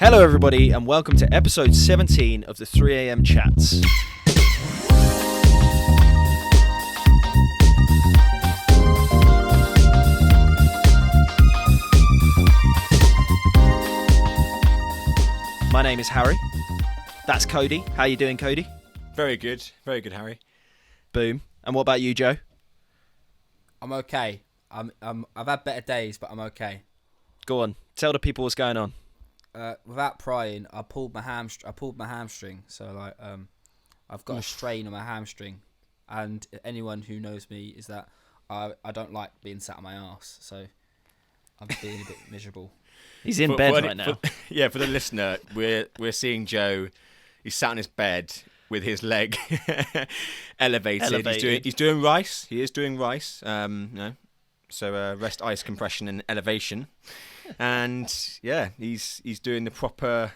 Hello everybody and welcome to episode 17 of the 3am chats. My name is Harry. That's Cody. How you doing, Cody? Very good, Harry. Boom. And what about you, Joe? I'm okay. I've had better days, but I'm okay. Go on, tell the people what's going on. Without prying, I pulled my hamstring. So I've got a strain on my hamstring, and anyone who knows me is that I don't like being sat on my arse. So I'm being a bit miserable. He's in bed right now. For the listener, we're seeing Joe. He's sat on his bed with his leg elevated. He's doing rice. He is doing rice. So rest, ice, compression, and elevation. And yeah, he's doing the proper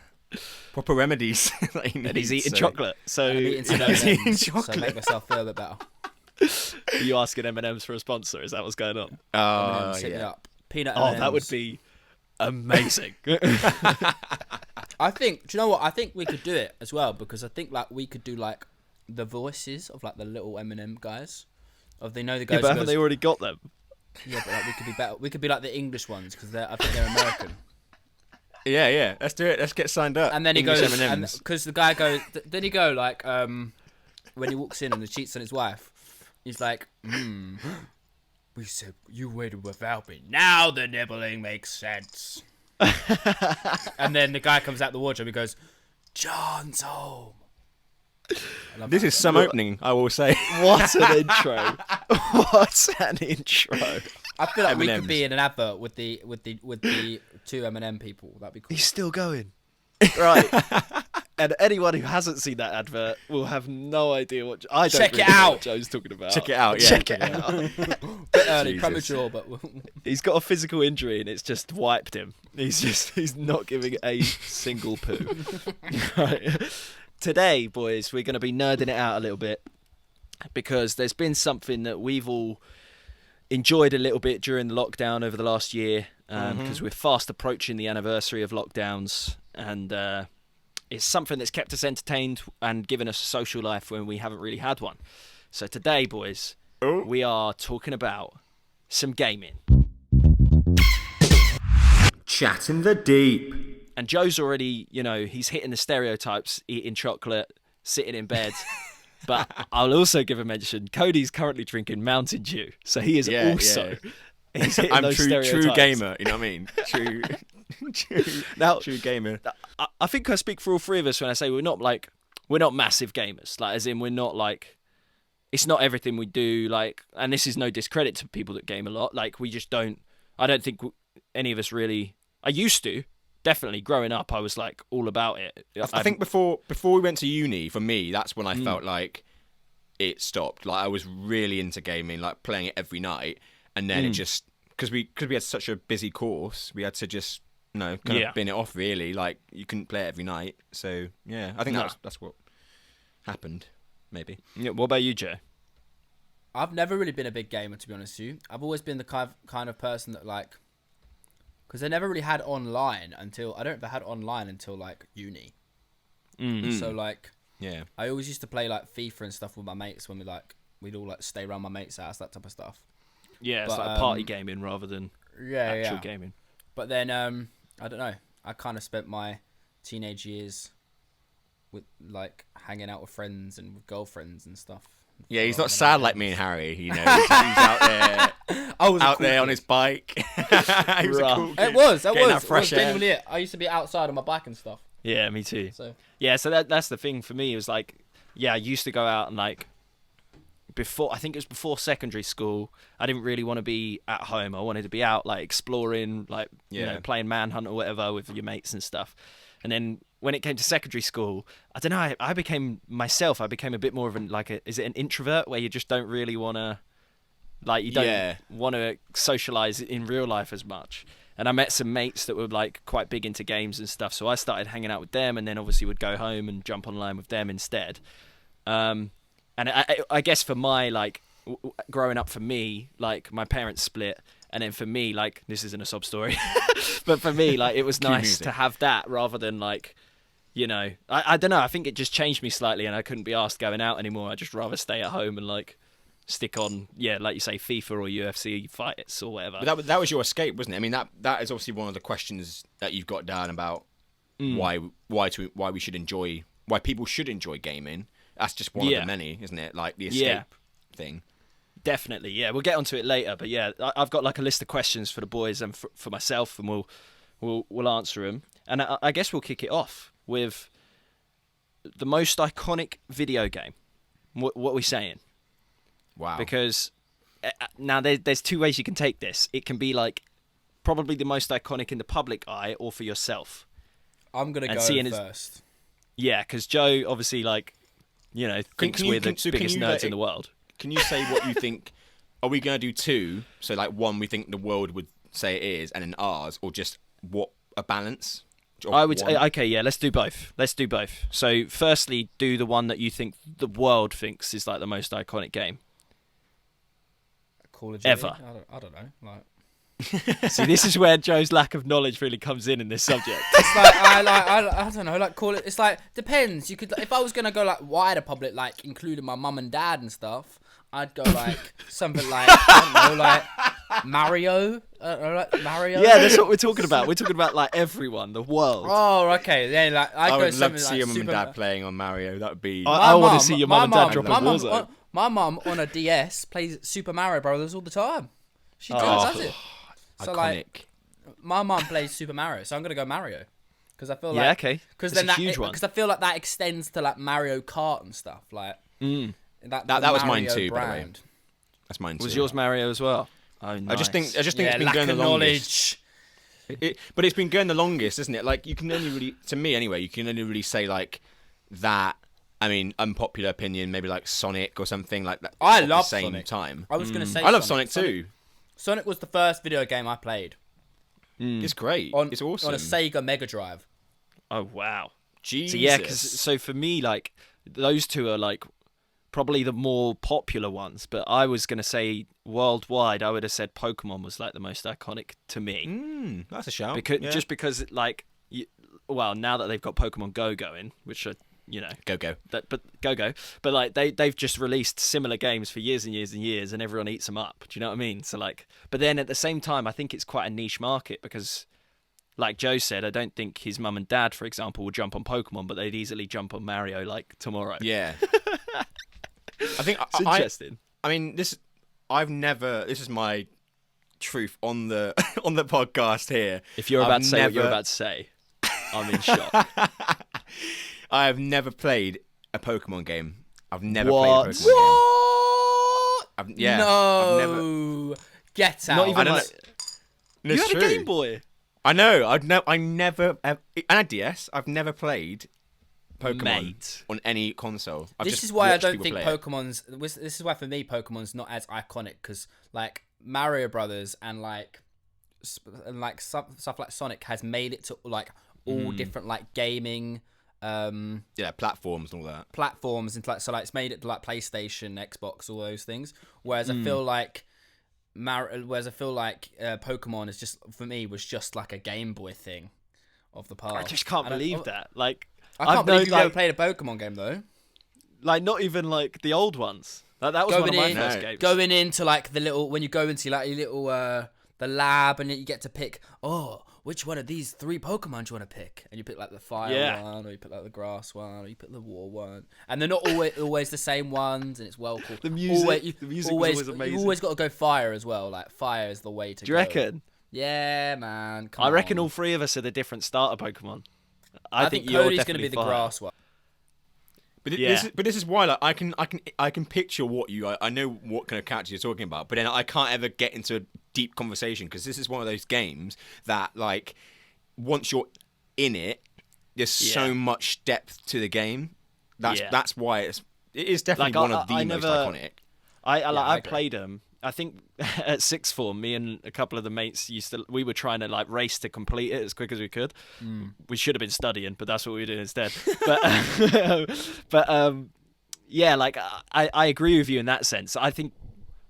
remedies that he needs. And he's eating chocolate. So he's eating chocolate. So make myself feel a bit better. Are you asking M&M's for a sponsor? Is that what's going on? Oh, yeah. Me up. Peanut M&Ms. M&Ms. That would be amazing. I think. Do you know what? I think we could do it as well, because I think we could do the voices of the little M&M guys. They know the guys. Yeah, but haven't they already got them? Yeah, but we could be better. We could be like the English ones, because I think they're American. Yeah. Let's do it. Let's get signed up. And then he English goes, M&Ms. because the guy goes. Then he go when he walks in and he cheats on his wife, he's like, we said you waited without me. Now the nibbling makes sense. And then the guy comes out the wardrobe. He goes, John's home. This is some opening, I will say. What an intro! What an intro! I feel like M&Ms. we could be in an advert with the two M&M people. That'd be cool. He's still going, right? And anyone who hasn't seen that advert will have no idea what I don't Check really it know out. what Joe's talking about. Check it out. Yeah. Check it out. Bit early, Jesus. premature, but He's got a physical injury and it's just wiped him. He's not giving a single poo. Right. Today, boys, we're going to be nerding it out a little bit, because there's been something that we've all enjoyed a little bit during the lockdown over the last year, because we're fast approaching the anniversary of lockdowns, and it's something that's kept us entertained and given us a social life when we haven't really had one. So today, boys, we are talking about some gaming. Chat in the deep. And Joe's already, he's hitting the stereotypes, eating chocolate, sitting in bed. But I'll also give a mention, Cody's currently drinking Mountain Dew. So he is also... He's hitting those stereotypes. True gamer, you know what I mean? True gamer. I think I speak for all three of us when I say we're not massive gamers. As in, we're not it's not everything we do, and this is no discredit to people that game a lot. We just don't... I don't think any of us really... I used to. Definitely, growing up, I was all about it. I think before we went to uni, for me, that's when I felt like it stopped. I was really into gaming, playing it every night, and then it just because we had such a busy course, we had to just of bin it off. Really, you couldn't play it every night. So yeah, I think that's what happened. Maybe. Yeah. What about you, Joe? I've never really been a big gamer, to be honest with you. I've always been the kind of person that because I never really had online until uni. So yeah, I always used to play FIFA and stuff with my mates when we'd all stay around my mate's house, that type of stuff. Yeah, it's party gaming rather than actual gaming. But then I don't know. I kind of spent my teenage years with hanging out with friends and with girlfriends and stuff. Yeah, he's not sad like me and Harry. He's out there. I was out there on his bike. He was a cool kid. It was. Genuinely it. I used to be outside on my bike and stuff. Yeah, me too. So that's the thing for me. It was I used to go out and I think it was before secondary school, I didn't really want to be at home. I wanted to be out exploring, playing Manhunt or whatever with your mates and stuff. And then when it came to society school, I don't know, I became myself. I became a bit more of is it an introvert where you just don't really want to, you don't want to socialize in real life as much. And I met some mates that were quite big into games and stuff. So I started hanging out with them, and then obviously would go home and jump online with them instead. And I guess for my growing up for me, my parents split, And then for me, like, this isn't a sob story, but for me, like, it was nice to have that rather than like, you know, I don't know. I think it just changed me slightly, and I couldn't be asked going out anymore. I'd just rather stay at home and like stick on, like you say, FIFA or UFC fights or whatever. But that was your escape, wasn't it? I mean, that is obviously one of the questions that you've got down about why people should enjoy gaming. That's just one of the many, isn't it? Like the escape thing. Definitely, yeah. We'll get onto it later, but yeah, I've got like a list of questions for the boys and for myself, and we'll answer them. And I guess we'll kick it off with the most iconic video game. What are we saying? Wow. Because now there's two ways you can take this. It can be like probably the most iconic in the public eye, or for yourself. I'm gonna go first. Yeah, because Joe obviously thinks we're the biggest nerds in the world. Can you say what you think? Are we going to do two? So, like, one we think the world would say it is, and then ours, or just what a balance? I would say, okay, yeah, let's do both. So, firstly, do the one that you think the world thinks is like the most iconic game. Call of Duty? Ever. I don't know. Like, see, this is where Joe's lack of knowledge really comes in this subject. It's like I don't know, like call it. It's like depends. You could, if I was gonna go like wider public, like including my mum and dad and stuff, I'd go like something like I don't know, like Mario. Like Mario. Yeah, that's what we're talking about. We're talking about like everyone, the world. Oh, okay. Yeah, like I would love to like see your mum and dad playing on Mario. That would be. I want to see your mum and dad drop a Warzone. My mum on a DS plays Super Mario Brothers all the time. She does it. So iconic. like, my mum plays Super Mario, so I'm gonna go Mario because I feel like okay, because then because I feel like that extends to like Mario Kart and stuff like that was mine too. By the way, that's mine too. Was yours Mario as well? Oh, nice. I just think it's been going the longest. But it's been going the longest, isn't it? Like you can only really, to me anyway, you can only really say like that. I mean, unpopular opinion, maybe like Sonic or something like that. I love Sonic. Sonic. Time. I was gonna say I love Sonic too. Sonic was the first video game I played. It's great. It's awesome. On a Sega Mega Drive. Oh, wow. Jesus. So, yeah, so for me, like, those two are, like, probably the more popular ones. But I was going to say, worldwide, I would have said Pokemon was, like, the most iconic to me. That's a shout. Just because, like, now that they've got Pokemon Go going, which are, Go. But like they've just released similar games for years and years and years, and everyone eats them up. Do you know what I mean? So like, but then at the same time, I think it's quite a niche market because, like Joe said, I don't think his mum and dad, for example, will jump on Pokemon, but they'd easily jump on Mario like tomorrow. Yeah. I think it's interesting. I mean, this is my truth on the on the podcast here. If you're about to say what you're about to say, I'm in shock. I have never played a Pokemon game. I've never played a Pokemon game. No. I've never. Get out. Not even like. You had a Game Boy. I know. I never. And a DS. I've never played Pokemon on any console. This is why I don't think Pokemon's. This is why for me Pokemon's not as iconic because like Mario Brothers and like stuff like Sonic has made it to like all different like gaming. Platforms and all that. Platforms and like so like it's made it to like PlayStation, Xbox, all those things. Whereas I feel like Pokemon is just for me was just like a Game Boy thing of the past. I just can't believe that. Like I can't believe you've never played a Pokemon game though. Like not even like the old ones. Like, that was one of my first games. Going into like the little when you go into like your little the lab and you get to pick which one of these 3 Pokemon do you want to pick? And you pick like the fire one, or you pick like the grass one, or you pick the war one. And they're not always the same ones, and it's well cool. The music was always amazing. You've always got to go fire as well. Like fire is the way to go. Do you reckon? Yeah, man. I reckon all 3 of us are the different starter Pokemon. I think Cody's going to be the grass one. But this is why like I can picture what I know what kind of characters you're talking about, but then I can't ever get into a deep conversation because this is one of those games that like once you're in it, there's so much depth to the game. That's why it is definitely like, one of the most iconic. I played them. I think at sixth form, me and a couple of the mates we were trying to like race to complete it as quick as we could. We should have been studying, but that's what we were doing instead. But like I agree with you in that sense. I think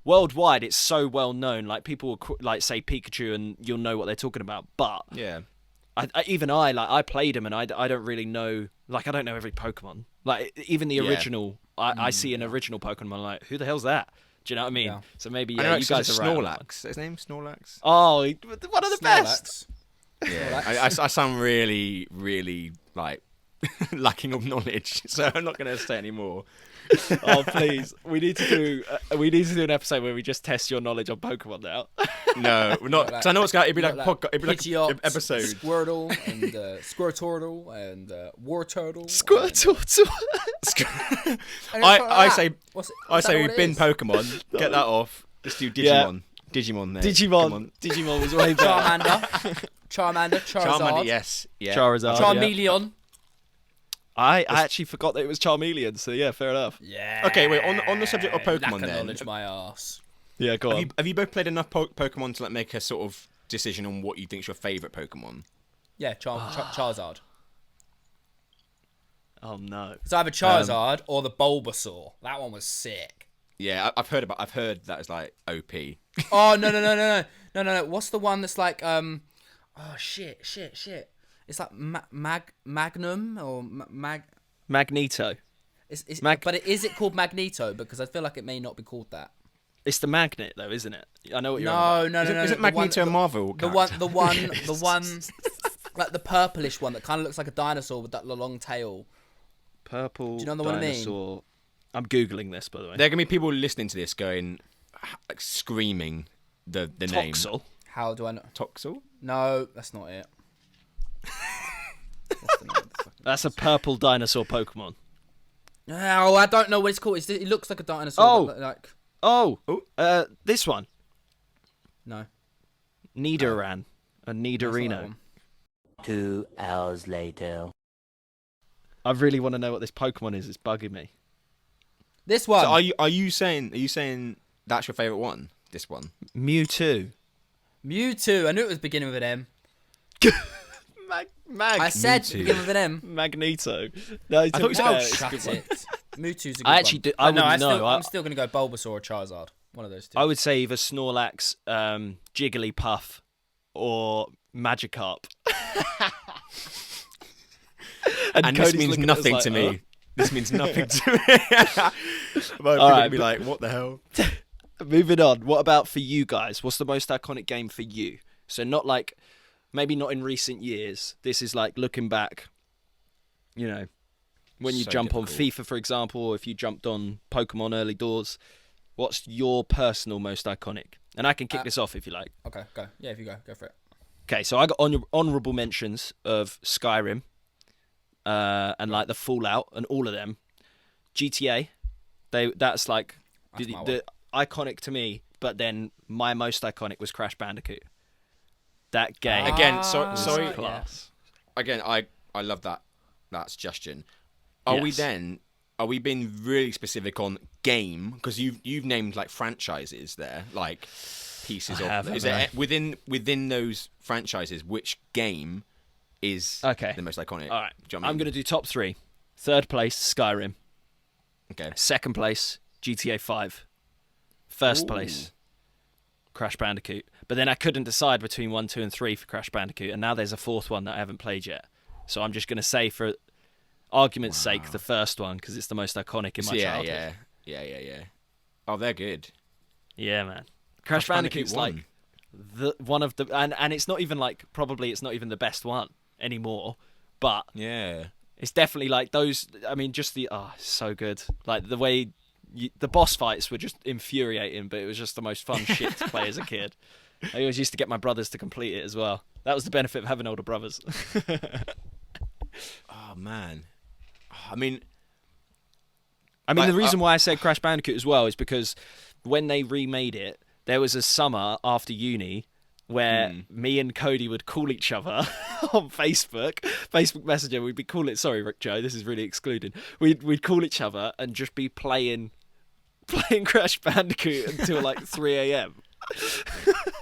worldwide, it's so well known. Like people will like say Pikachu, and you'll know what they're talking about. But Yeah. I played them, and I don't really know. Like I don't know every Pokemon. Like even the original, I see an original Pokemon. I'm like, who the hell's that? Do you know what I mean? Yeah. So maybe I know, you guys are right. Snorlax. Is his name Snorlax? Oh, one of the best. Yeah. I sound really, really like lacking of knowledge, so I'm not going to say any more. Oh please, we need to do an episode where we just test your knowledge on Pokemon now. No, we're not. Because I know what's going. It'd be like podcast. It'd be like Pidgeot, episode. Squirtle and Squirtortle and Wartortle. Squirtle. I say say we've been Pokemon. Get that off. Let's do Digimon. Digimon there. Digimon was way better. Charmander, Charizard. Yes. Yeah. Charizard. Charmeleon. I actually forgot that it was Charmeleon, so yeah, fair enough. Yeah. Okay, wait. On the subject of Pokemon, Lack of then. knowledge, my ass. Yeah, go on. Have you both played enough Pokemon to like make a sort of decision on what you think's your favourite Pokemon? Yeah, Charizard. Oh no. It's either Charizard or the Bulbasaur. That one was sick. Yeah, I've heard that is like OP. Oh no! What's the one that's like oh shit! It's like Magnum or Magneto. But is it called Magneto? Because I feel like it may not be called that. It's the magnet though, isn't it? I know what you're on about. No. Is it Magneto a Marvel character? The one, like the purplish one that kind of looks like a dinosaur with that long tail. Purple. Do you know the dinosaur. one I mean? I'm googling this, by the way. There are gonna be people listening to this going, like screaming the name. Toxel. How do I know? Toxel? No, that's not it. What's the name of the fucking That's a purple dinosaur Pokemon. No, I don't know what it's called. It looks like a dinosaur. This one. No. Nidoran. A That's not that Nidorino. one. 2 hours later. I really want to know what this Pokemon is. It's bugging me. This one. So are you saying that's your favourite one? This one? Mewtwo. Mewtwo. I knew it was beginning with an M. I said Mewtwo. beginning with an M. Magneto. No, I thought you said- Shut it. Mewtwo's a good I actually one. do- I wouldn't know. I'm still going to go Bulbasaur or Charizard. One of those two. I would say either Snorlax, Jigglypuff, or Magikarp. And this Cody's means looking at us nothing like, to me. "Oh." This means nothing to me. People All right, would be like, what the hell? Moving on. What about for you guys? What's the most iconic game for you? So not like, maybe not in recent years. This is like looking back, you know, when you So jump on difficult. FIFA, for example, or if you jumped on Pokemon early doors. What's your personal most iconic? And I can kick this off if you like. Okay, go. Yeah, if you go for it. Okay, so I got honourable mentions of Skyrim, and like the Fallout and all of them. GTA, that's like That's my the iconic to me. But then my most iconic was Crash Bandicoot. That game Again, was sorry. class. Again, I love that suggestion. Are we being really specific on game? Because you've named like franchises there, like pieces of. have, Is haven't there within those franchises, which game is the most iconic? All right, Do you know what I I'm mean? going to do top 3. Third place, Skyrim. Okay. Second place, GTA 5. First place, Crash Bandicoot. But then I couldn't decide between 1, 2, and 3 for Crash Bandicoot, and now there's a fourth one that I haven't played yet. So I'm just going to say, for argument's sake, the first one, because it's the most iconic in my childhood. Yeah. Oh, they're good. Yeah, man. Crash Bandicoot's like one of the, and it's not even like, probably it's not even the best one anymore, but Yeah. it's definitely like those. I mean, just it's so good. Like the way the boss fights were just infuriating, but it was just the most fun shit to play as a kid. I always used to get my brothers to complete it as well. That was the benefit of having older brothers. Oh man. I mean, the reason why I said Crash Bandicoot as well is because when they remade it, there was a summer after uni where me and Cody would call each other on Facebook Messenger. We'd be calling it. Sorry, Rick Joe, this is really excluded. We'd call each other and just be playing Crash Bandicoot until like 3 a.m.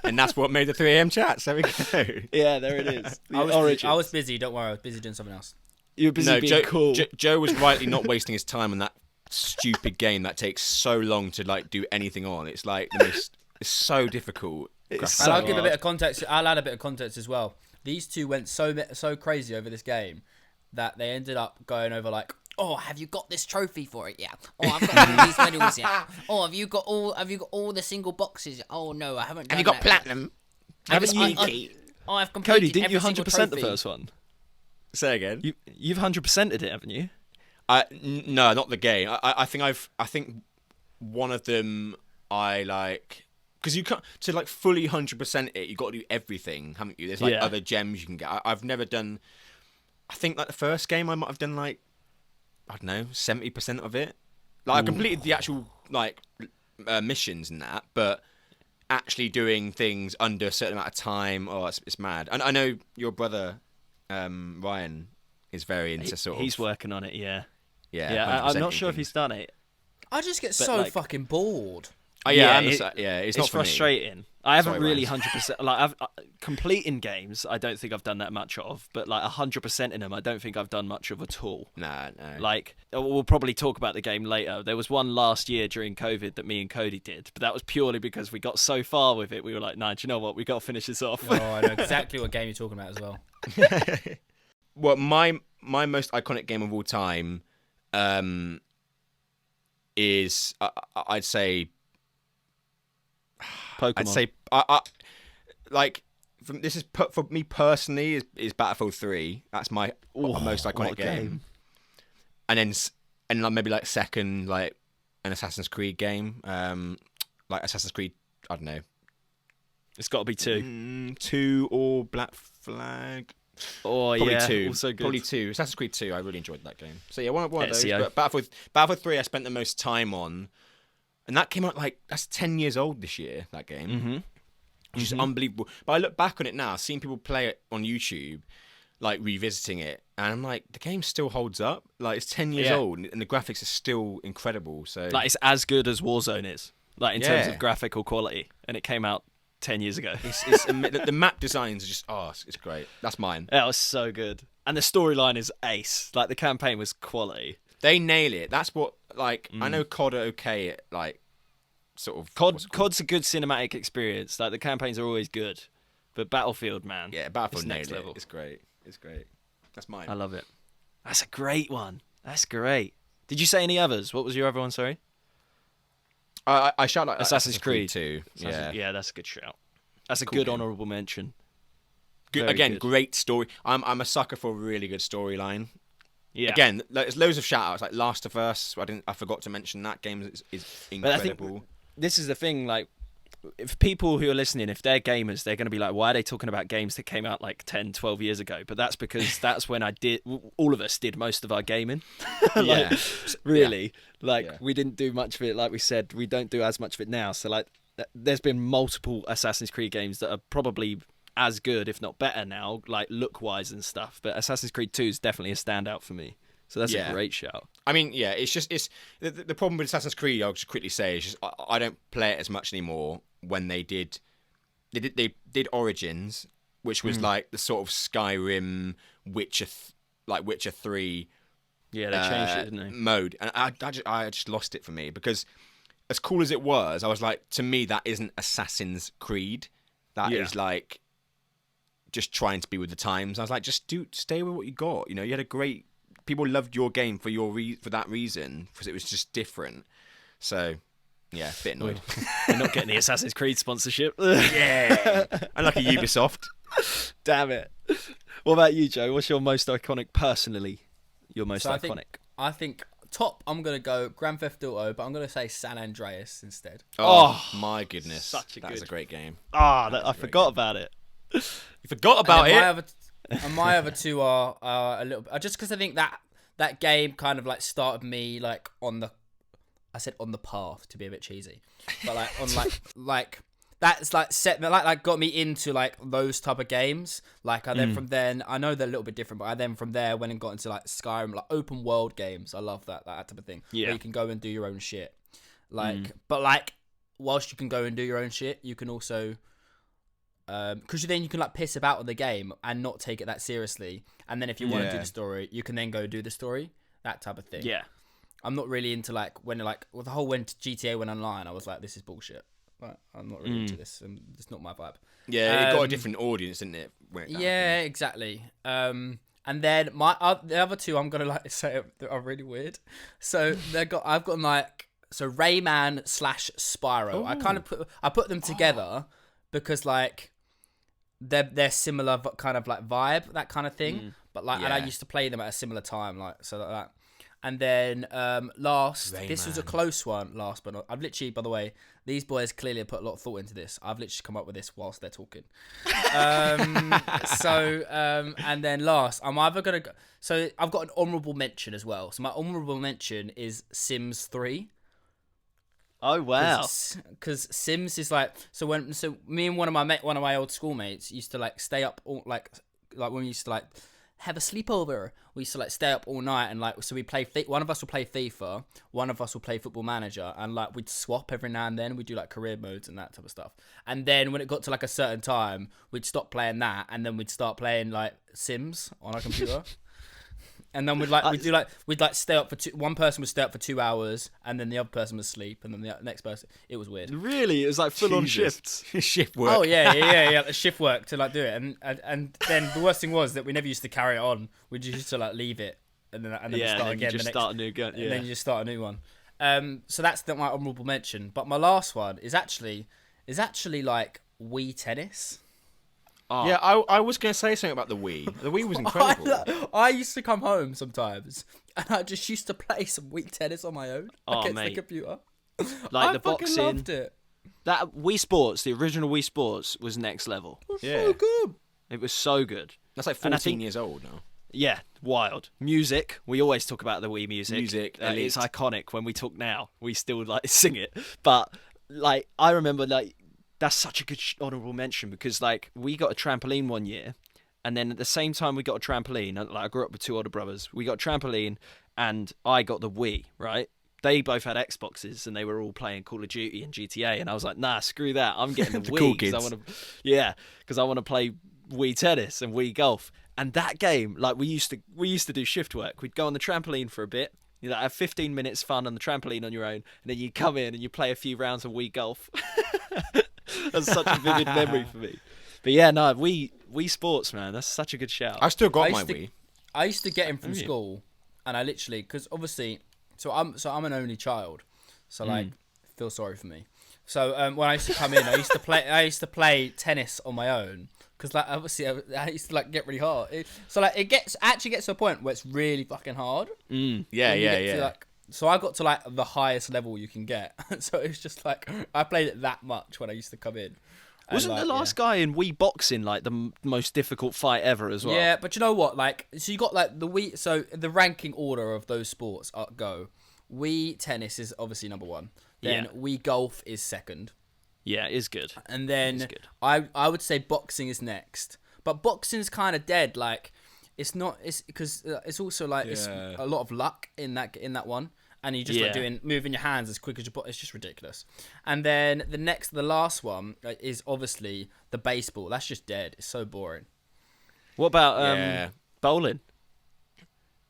and that's what made the 3 a.m. chats. There we go. Yeah, there it is. The I origins. was busy. Don't worry, I was busy doing something else. You were busy being cool. Joe was rightly not wasting his time on that stupid game that takes so long to like do anything on. It's like it's so difficult. It's And I'll so give a hard. bit of context. I'll add a bit of context as well. These two went so crazy over this game that they ended up going over like, oh, have you got this trophy for it? Yeah. Oh, I've got all these medals. Yeah. Oh, have you got all the single boxes? Oh no, I haven't. Have you done got that. platinum? Haven't you? I've completed Cody, didn't you every 100% single the trophy. first one? Say again. You've 100%ed it, haven't you? No, not the game. I think one of them I like, because you can't to like fully 100% it. You got to do everything, haven't you? There's like other gems you can get. I've never done. I think like the first game I might have done like, I don't know, 70% of it. Like I completed the actual like missions and that, but actually doing things under a certain amount of time, it's mad. And I know your brother Ryan is very into sort of. He's working on it, yeah. Yeah, I'm not 100% sure if he's done it. I just get But, so like- fucking bored. Oh, yeah, I Yeah, understand. It's not for me. frustrating. I haven't Sorry, really Ryan. 100% like I've completing games. I don't think I've done that much of, but like 100% in them, I don't think I've done much of at all. No. Like we'll probably talk about the game later. There was one last year during COVID that me and Cody did, but that was purely because we got so far with it. We were like, nah, do you know what? We got to finish this off. Oh, I know exactly what game you're talking about as well. Well, my most iconic game of all time is I'd say Pokemon. I'd say I like this is for me personally is Battlefield 3. That's my most iconic what a game. And then like maybe like second like an Assassin's Creed game, like Assassin's Creed. I don't know, It's got to be 2. 2 or Black Flag. Oh Probably yeah, 2. also good. Probably 2. Assassin's Creed 2. I really enjoyed that game. So yeah, one of those. Ezio. But Battlefield 3, I spent the most time on, and that came out like that's 10 years old this year. That game, which is unbelievable. But I look back on it now, I've seen people play it on YouTube, like revisiting it, and I'm like, the game still holds up. Like it's 10 years Yeah. old, and the graphics are still incredible. So Like it's as good as Warzone is, like in terms Yeah. of graphical quality, and it came out 10 years ago. the map designs are just it's great. That's mine. That was so good, and the storyline is ace. Like the campaign was quality. They nail it. That's what like I know COD are okay at like sort of COD's a good cinematic experience. Like the campaigns are always good, but Battlefield, man, Yeah, Battlefield it's next nailed level. it. It's great. It's great. That's mine. I love it. That's a great one. That's great. Did you say any others? What was your other one? Sorry. I shout like Assassin's Creed too. Yeah, that's a good shout. That's a Cool good game. honourable mention. Good, Very again, good. great story. I'm a sucker for a really good storyline. Yeah. Again, there's loads of shout outs like Last of Us. I forgot to mention that game is But I think incredible. this is the thing. Like, if people who are listening, if they're gamers, they're going to be like, why are they talking about games that came out like 10, 12 years ago? But that's because that's when all of us did most of our gaming. Like, Yeah. really. Like, Yeah. we didn't do much of it. Like we said, we don't do as much of it now. So, like, there's been multiple Assassin's Creed games that are probably as good, if not better now, like look-wise and stuff. But Assassin's Creed 2 is definitely a standout for me. So that's Yeah. a great shout. I mean, yeah, it's the problem with Assassin's Creed. I'll just quickly say is just I don't play it as much anymore. When they did Origins, which was like the sort of Skyrim, Witcher 3 Yeah, they changed it, didn't they? mode, and I just lost it for me because as cool as it was, I was like, to me that isn't Assassin's Creed. That is like just trying to be with the times. I was like, just stay with what you got. You know, you had a great. People loved your game for for that reason because it was just different. So, yeah, a bit annoyed. We're not getting the Assassin's Creed sponsorship. Yeah, unlucky Ubisoft. Damn it. What about you, Joe? What's your most iconic, personally? Your most So iconic? I think top, I'm going to go Grand Theft Auto, but I'm going to say San Andreas instead. Oh, my goodness, such a that is good- a great game. I forgot about it. You forgot about And it. my other two are a little bit, just because I think that game kind of like started me like on the path, to be a bit cheesy, but like on like that's like set me like got me into like those type of games. Like I then from then, I know they're a little bit different, but I then from there went and got into like Skyrim, like open world games. I love that type of thing. Yeah. Where you can go and do your own shit. Like but like whilst you can go and do your own shit, you can also because then you can like piss about on the game and not take it that seriously, and then if you want to do Yeah. the story, you can then go do the story, that type of thing. Yeah. I'm not really into like when GTA went online. I was like, this is bullshit. Like, I'm not really into this. And it's not my vibe. Yeah, it got a different audience, didn't it? Yeah, exactly. And then the other two I'm gonna like say are really weird. So I've got like Rayman / Spyro. I put them together because like they're similar kind of like vibe, that kind of thing. But like, and I used to play them at a similar time, like so like that. And then last, Rayman. This was a close one. Last, but not, I've literally, by the way, these boys clearly have put a lot of thought into this. I've literally come up with this whilst they're talking. And then last, I'm either gonna go. So I've got an honourable mention as well. So my honourable mention is Sims 3. Oh wow! Because Sims is like so me and one of my old schoolmates used to like stay up all like when we used to like have a sleepover. We used to like stay up all night and like so we play. One of us will play FIFA, one of us will play Football Manager, and like we'd swap every now and then. We'd do like career modes and that type of stuff. And then when it got to like a certain time, we'd stop playing that, and then we'd start playing like Sims on our computer. And then we'd stay up for one person would stay up for 2 hours, and then the other person would sleep, and then the next person. It was weird. Really, it was like full on shifts. Shift work. Oh yeah, the shift work to like do it, and then the worst thing was that we never used to carry it on. We just used to like leave it, and then start again. Start a new gun. Yeah. And then you just start a new one. So that's my honourable mention. But my last one is actually like Wii tennis. Oh. Yeah, I was going to say something about the Wii. The Wii was incredible. I used to come home sometimes, and I just used to play some Wii tennis on my own against the computer. Like I the boxing. loved it. That Wii Sports, the original Wii Sports, was next level. So good. It was so good. That's like 14 years old now. Yeah, wild. Music. We always talk about the Wii music. It's iconic. When we talk now, we still like sing it. But like, I remember like. That's such a good honourable mention because, like, we got a trampoline one year, and then at the same time we got a trampoline, like, I grew up with two older brothers. We got a trampoline, and I got the Wii, right? They both had Xboxes, and they were all playing Call of Duty and GTA, and I was like, nah, screw that. I'm getting the Wii. Cool kids. Because I want to play Wii tennis and Wii golf. And that game, like, we used to do shift work. We'd go on the trampoline for a bit. You know, have 15 minutes fun on the trampoline on your own, and then you come in and you play a few rounds of Wii golf. That's such a vivid memory for me. But yeah, no, Wii Sports, man, that's such a good shout. I still got my Wii. I used to get him from school, and I literally, because obviously, so I'm an only child, so like, feel sorry for me. So when I used to come in, I used to play tennis on my own. Because like obviously I used to like get really hard. So like it actually gets to a point where it's really fucking hard. Yeah. So I got to like the highest level you can get. So it's just like I played it that much when I used to come in. Wasn't the last guy in Wii boxing like the most difficult fight ever as well? Yeah, but you know what? Like, so you got like the Wii. So the ranking order of those sports go. Wii tennis is obviously number one. Then Wii golf is second. Yeah, it is good. And then I would say boxing is next. But boxing is kind of dead. Like, it's not. It's because it's also like it's a lot of luck in that one. And you just like moving your hands as quick as you put. It's just ridiculous. And then the last one is obviously the baseball. That's just dead. It's so boring. What about bowling?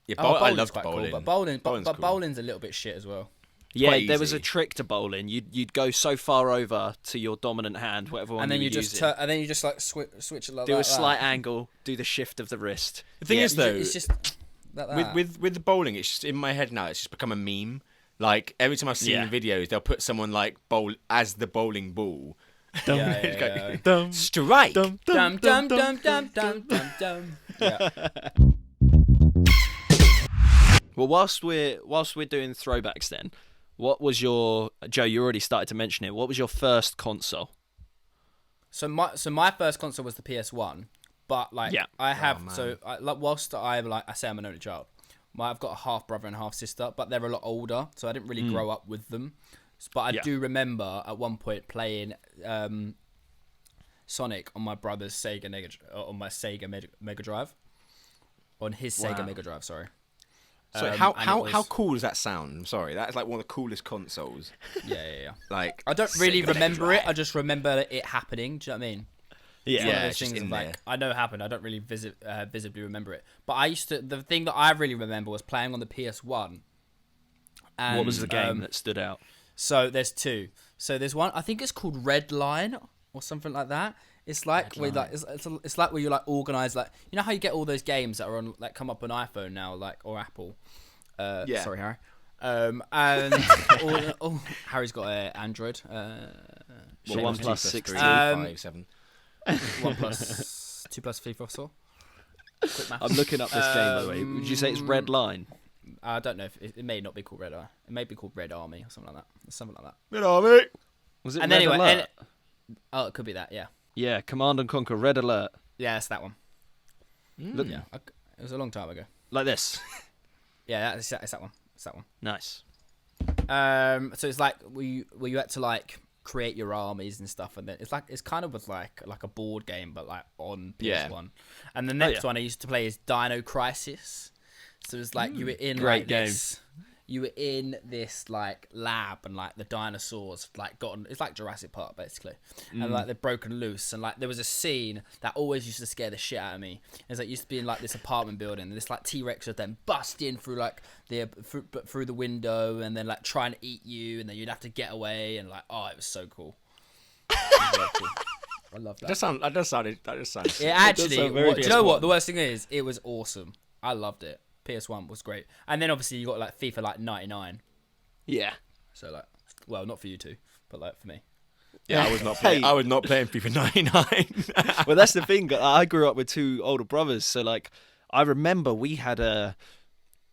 Yeah, I love bowling. Cool, but bowling's a little bit shit as well. Yeah, there was a trick to bowling. You'd go so far over to your dominant hand, whatever one, and then you just and then you just like switch it like do a slight angle, do the shift of the wrist. The thing is though, it's just like that. with the bowling, it's just in my head now. It's just become a meme. Like every time I've seen videos, they'll put someone like bowl as the bowling ball. Strike. Dum dum dum dum dum dum dum. Yeah. Well, whilst we're doing throwbacks, then, what was your Joe? You already started to mention it. What was your first console? So my first console was the PS1, but like I have whilst I say I'm an only child, I've got a half brother and half sister, but they're a lot older, so I didn't really grow up with them. But I do remember at one point playing Sonic on my brother's Sega Mega Drive, on his Sega Mega Drive. Sorry. So how cool does that sound? I'm sorry, that's like one of the coolest consoles. Yeah. Like I don't really remember it. I just remember it happening. Do you know what I mean? Yeah, it's just in there. I know it happened. I don't really visibly remember it. But the thing that I really remember was playing on the PS1. And, What was the game that stood out? So there's two. So there's one, I think it's called Red Line or something like that. It's like where like it's like where you like organize, like, you know how you get all those games that are on, like, come up on iPhone now, like, or Apple. Sorry, Harry. And Harry's got an Android. OnePlus 16. 5, 1+, 2+3 for 4. Quick maths. I'm looking up this game, by the way. Would you say it's Red Line? I don't know if it may not be called Red Eye. It may be called Red Army or something like that. Something like that. Red Army. Was it And Red anyway, Alert? it could be that. Yeah. Yeah, Command and Conquer Red Alert. Yeah, it's that one. Look, Yeah, it was a long time ago. like this. Yeah, it's that one. It's that one. Nice. So it's like where you had to like create your armies and stuff, and then it's kind of was like a board game, but like on PS1. Yeah. And the next one I used to play is Dino Crisis. So it's like you were in Great like game. this. You were in this like lab, and like the dinosaurs like gotten. It's like Jurassic Park basically, and like they're broken loose, and like there was a scene that always used to scare the shit out of me. It's like used to be in like this apartment building, and this like T-Rex would then bust in through like through the window, and then like trying to eat you, and then you'd have to get away, and like it was so cool. It was very cool. I love that. That just sounded. It actually, sound very do you know PS1. what? The worst thing is, it was awesome. I loved it. PS1 was great. And then obviously you got like FIFA like 99. Yeah. So like, well, not for you two, but like for me. Yeah, I was not playing. Hey. I was not playing FIFA 99. Well, that's the thing. I grew up with two older brothers, so like I remember we had a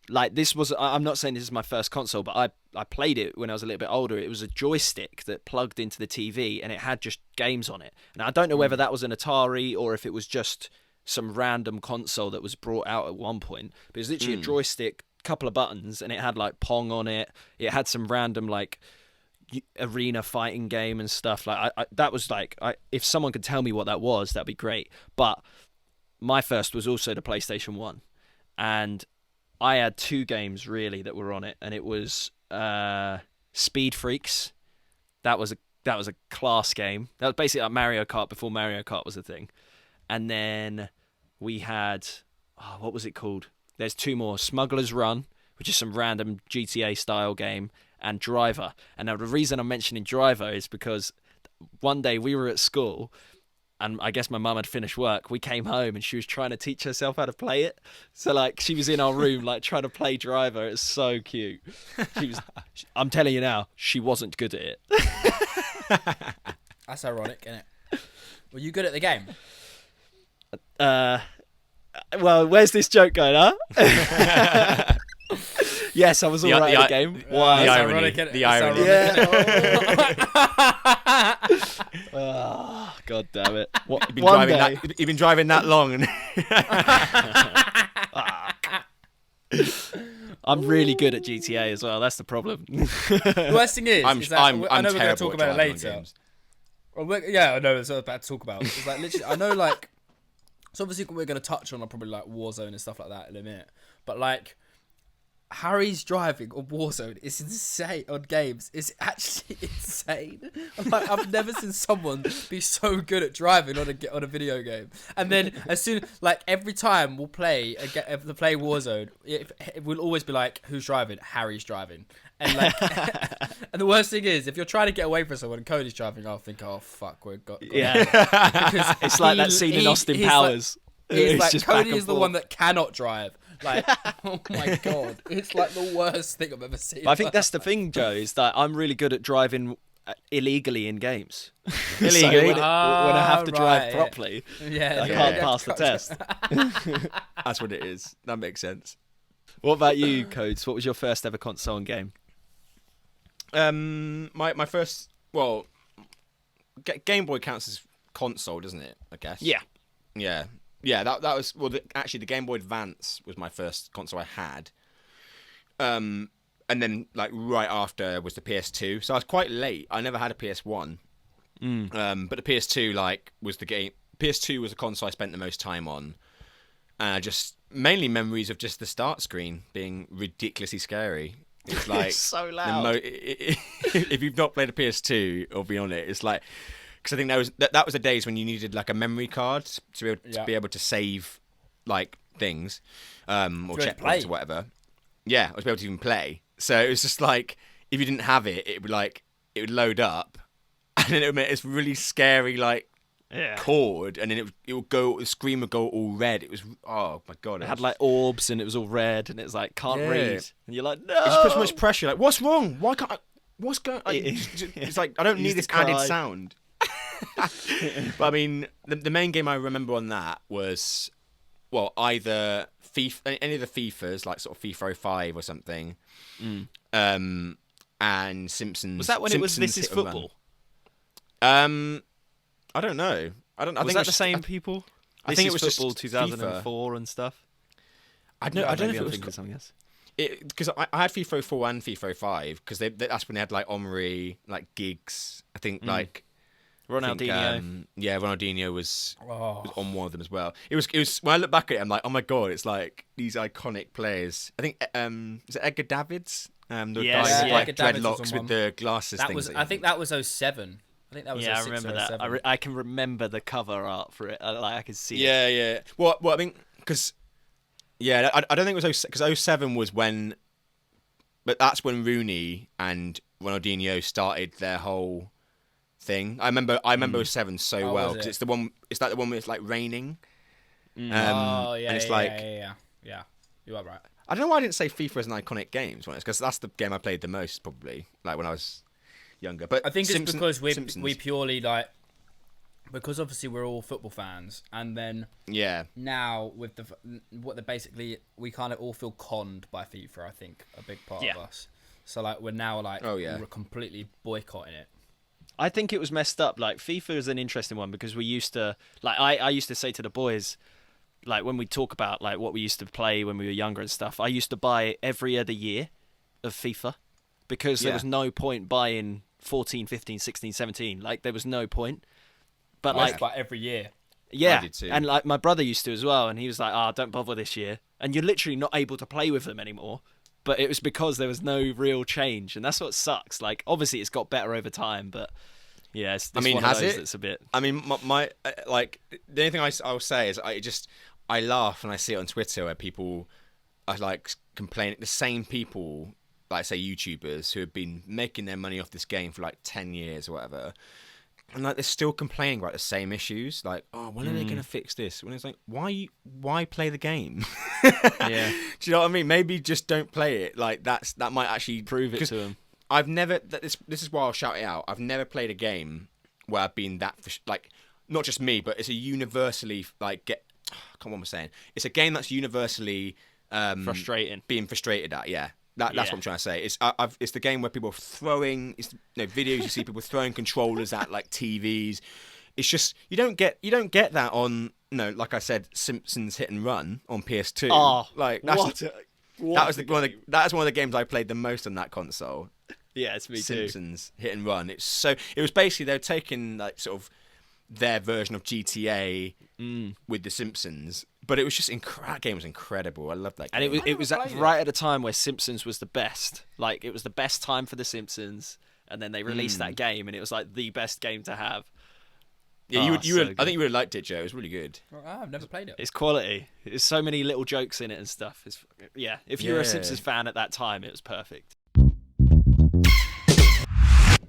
like this was. I'm not saying this is my first console, but I played it when I was a little bit older. It was a joystick that plugged into the TV, and it had just games on it. And I don't know whether that was an Atari or if it was just some random console that was brought out at one point. But it was literally a joystick, couple of buttons, and it had like Pong on it. It had some random like arena fighting game and stuff. Like that was like, if someone could tell me what that was, that'd be great. But my first was also the PlayStation 1, and I had two games really that were on it, and it was Speed Freaks. That was a class game. That was basically like Mario Kart before Mario Kart was a thing. And then we had, what was it called? There's two more. Smuggler's Run, which is some random GTA style game, and Driver. And now the reason I'm mentioning Driver is because one day we were at school, and I guess my mum had finished work. We came home and she was trying to teach herself how to play it. So like she was in our room like trying to play Driver. It's so cute. I'm telling you now, she wasn't good at it. That's ironic, isn't it? Were you good at the game? Well, where's this joke going, huh? Yes, I was all right at the game. Why? The That's irony. ironic, isn't it? The That's irony. ironic. Oh, God damn it. What, You've been driving that long. And I'm really good at GTA as well. That's the problem. The worst thing is, I'm that I know we're going to terrible talk at about it driving on later. games. Well, yeah, I know it's about to talk about. It's like literally, I know like, so obviously we're going to touch on probably like Warzone and stuff like that in a minute, but like Harry's driving on Warzone is insane on games. It's actually insane. Like, I've never seen someone be so good at driving on a video game. And then as soon like every time we'll play Warzone, it will always be like, who's driving? Harry's driving. And like, and the worst thing is, if you're trying to get away from someone and Cody's driving, I'll think, oh fuck, we've got Yeah. because It's like that scene in Austin he's Powers. Like, he's It's like just back Cody and is the forth. one that cannot drive. Like, oh my god, it's like the worst thing I've ever seen. But I think that's the thing, Joe, is that I'm really good at driving illegally in games. Illegally? So when I have to drive right. properly, yeah, I yeah, can't yeah. pass the test. That's what it is. That makes sense. What about you, Codes? What was your first ever console and game? My first, well, Game Boy counts as console, doesn't it? I guess. Yeah. That was actually the Game Boy Advance was my first console I had. And then like right after was the PS2, so I was quite late. I never had a PS1. But the PS2 like was the game. PS2 was the console I spent the most time on, and I just mainly memories of just the start screen being ridiculously scary. It's like It's so loud. If you've not played a PS2 or be on it, it's like, because I think that was the days when you needed like a memory card to be able to save like things or checkpoints or whatever. Yeah, I was able to even play. So it was just like if you didn't have it, it would load up, and then it would make this really scary chord, and then it would go. The screen would go all red. It was oh my god! It had like orbs, and it was all red, and it's like can't read, and you're like no. It just puts so much pressure. Like what's wrong? Why can't I? What's going? It's like I don't need this added sound. But I mean, the main game I remember on that was, well, either FIFA, any of the FIFAs, like sort of FIFA 05 or something, and Simpsons. Was that when Simpsons it was This Is Football? I don't know. I think that the same people? I think it was Football just 2004 and stuff. I don't know if it was something else. Because I had FIFA 04 and FIFA 05 because that's when they had like Omri, like Giggs. I think like Ronaldinho. Ronaldinho was on one of them as well. It was when I look back at it, I'm like, oh my god, it's like these iconic players. I think is it Edgar Davids? The guy with like dreadlocks with the glasses. I think that was 07. I think that was 06 I remember that. 07. I can remember the cover art for it. I can see it. Yeah. Well, I mean, because I don't think it was because 07 was when, but that's when Rooney and Ronaldinho started their whole thing. I remember 07 so well because it's the one. It's like the one where it's like raining. And it's yeah. You are right. I don't know why I didn't say FIFA as an iconic game, because that's the game I played the most probably, like when I was younger. But I think it's because we purely like, because obviously we're all football fans, and then now with we kind of all feel conned by FIFA. I think a big part of us. So like we're now like we're completely boycotting it. I think it was messed up. Like FIFA is an interesting one because we used to like I used to say to the boys, like when we talk about like what we used to play when we were younger and stuff, I used to buy every other year of FIFA because there was no point buying 14, 15, 16, 17. Like there was no point. But like every year. Yeah. I did too. And like my brother used to as well, and he was like, don't bother this year. And you're literally not able to play with them anymore. But it was because there was no real change, and that's what sucks. Like obviously it's got better over time, but yeah, it's one of those that's a bit. I mean, my like the only thing I will say is I laugh when I see it on Twitter where people are like complaining. The same people, like say YouTubers, who have been making their money off this game for like 10 years or whatever, and like they're still complaining about the same issues. Like, oh, when are they going to fix this? When it's like, why play the game? Yeah. Do you know what I mean? Maybe just don't play it. Like that might actually prove it to them. I've never. This is why I'll shout it out. I've never played a game where I've been that like, not just me, but it's a universally like I can't what I'm saying. It's a game that's universally frustrating. Being frustrated at. Yeah. That's what I'm trying to say. It's the game where people are throwing. It's videos you see people throwing controllers at like TVs. It's just you don't get that on like I said, Simpsons Hit and Run on PS2. Oh, like that's one of the games I played the most on that console. Yeah, it's me too. Simpsons Hit and Run. It was basically they were taking like sort of their version of GTA with the Simpsons. But it was just that game was incredible. I loved that game. And it was right at a time where Simpsons was the best. Like it was the best time for the Simpsons, and then they released that game, and it was like the best game to have. Yeah, I think you would have liked it, Joe. It was really good. I've never played it. It's quality. There's so many little jokes in it and stuff. If you were a Simpsons fan at that time, it was perfect.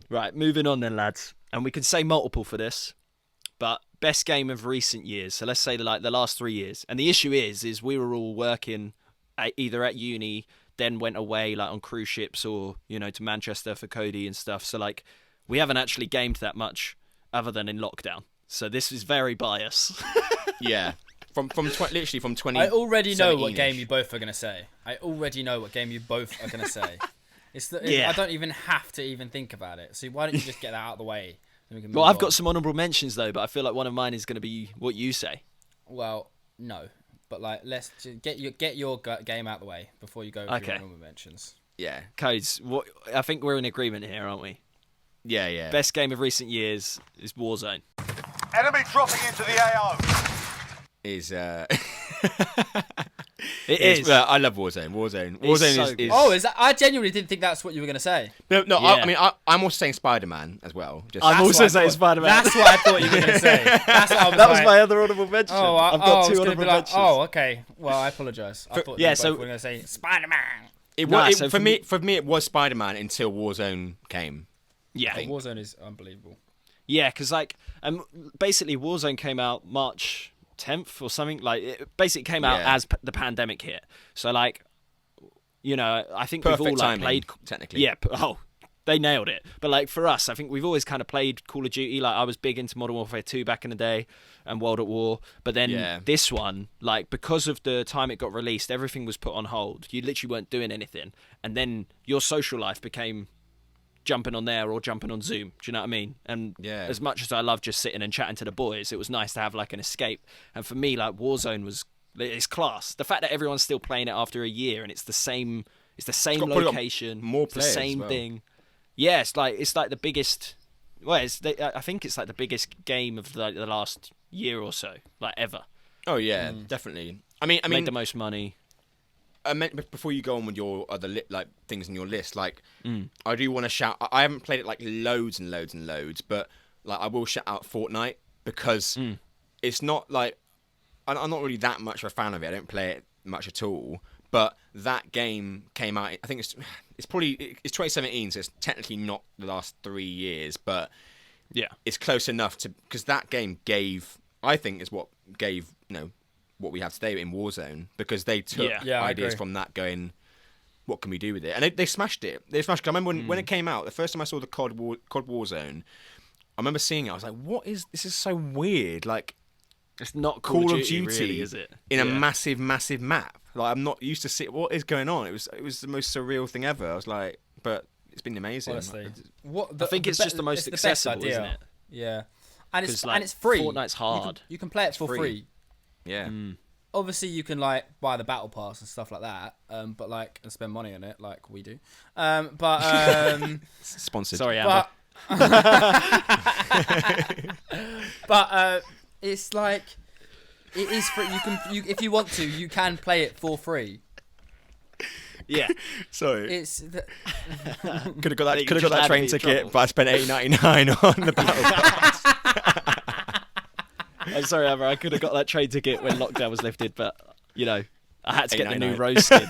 Right, moving on then, lads. And we could say multiple for this, but best game of recent years. So let's say like the last 3 years. And the issue is we were all working either at uni, then went away like on cruise ships or, to Manchester for Cody and stuff. So like we haven't actually gamed that much other than in lockdown. So this is very biased. Yeah. Literally from 20. I already know what game you both are going to say. I don't even have to even think about it. So why don't you just get that out of the way? Well, I've got some honourable mentions though, but I feel like one of mine is going to be what you say. Well, no, but like let's just get your game out of the way before you go with your honourable mentions. Yeah, Codes. I think we're in agreement here, aren't we? Yeah. Best game of recent years is Warzone. Enemy dropping into the AO. It is. Well, I love Warzone. Warzone is. Oh, is that? I genuinely didn't think that's what you were going to say. No. Yeah. I'm also saying Spider-Man as well. I'm also saying Spider-Man. That's what I thought you were going to say. That was my other honourable mention. I've got two honourable mentions. Oh, okay. Well, I apologise. I thought you were going to say Spider-Man. For me, it was Spider-Man until Warzone came. Yeah, Warzone is unbelievable. Yeah, because like, basically Warzone came out March 10th or something. Like, it basically came out as the pandemic hit. So like, you know, I think Perfect we've all like timing, played technically. Yeah. They nailed it. But like for us, I think we've always kind of played Call of Duty. Like I was big into Modern Warfare 2 back in the day and World at War. But then this one, like because of the time it got released, everything was put on hold. You literally weren't doing anything. And then your social life became jumping on there or jumping on Zoom. Do you know what I mean? And as much as I love just sitting and chatting to the boys, it was nice to have like an escape. And for me, like Warzone it's class. The fact that everyone's still playing it after a year and it's the same location, more players, the same thing. Yeah, it's like the biggest. Well, I think it's like the biggest game of the last year or so, like ever. Oh yeah, definitely. I mean, made the most money. I meant before you go on with your other things in your list, like I do want to shout. I haven't played it like loads and loads and loads, but like I will shout out Fortnite because it's not like I'm not really that much of a fan of it. I don't play it much at all. But that game came out. I think it's 2017, so it's technically not the last 3 years, but it's close enough to because that game is what gave what we have today in Warzone because they took ideas from that going, what can we do with it? And they smashed it. I remember when it came out, the first time I saw the COD Warzone, I remember seeing it. I was like, what is this? Is so weird. Like, it's not Call of Duty, Duty really, is it? In a massive, massive map. Like, I'm not used to see what is going on. It was the most surreal thing ever. I was like, but it's been amazing. Honestly, I think it's just the most accessible, isn't it? Yeah, and it's free. Fortnite's hard. You can play it for free. Yeah. Obviously, you can like buy the battle pass and stuff like that, but like and spend money on it, like we do. Sponsored. Sorry, Amber. But it's like it is free. You if you want to, you can play it for free. Yeah. Sorry. Could have got that. You Could have just got that had train me in ticket, trouble. but I spent $8.99 on the battle pass. I'm sorry, Amber. I could have got that train ticket when lockdown was lifted, but I had to get the new $8.99. rose skin.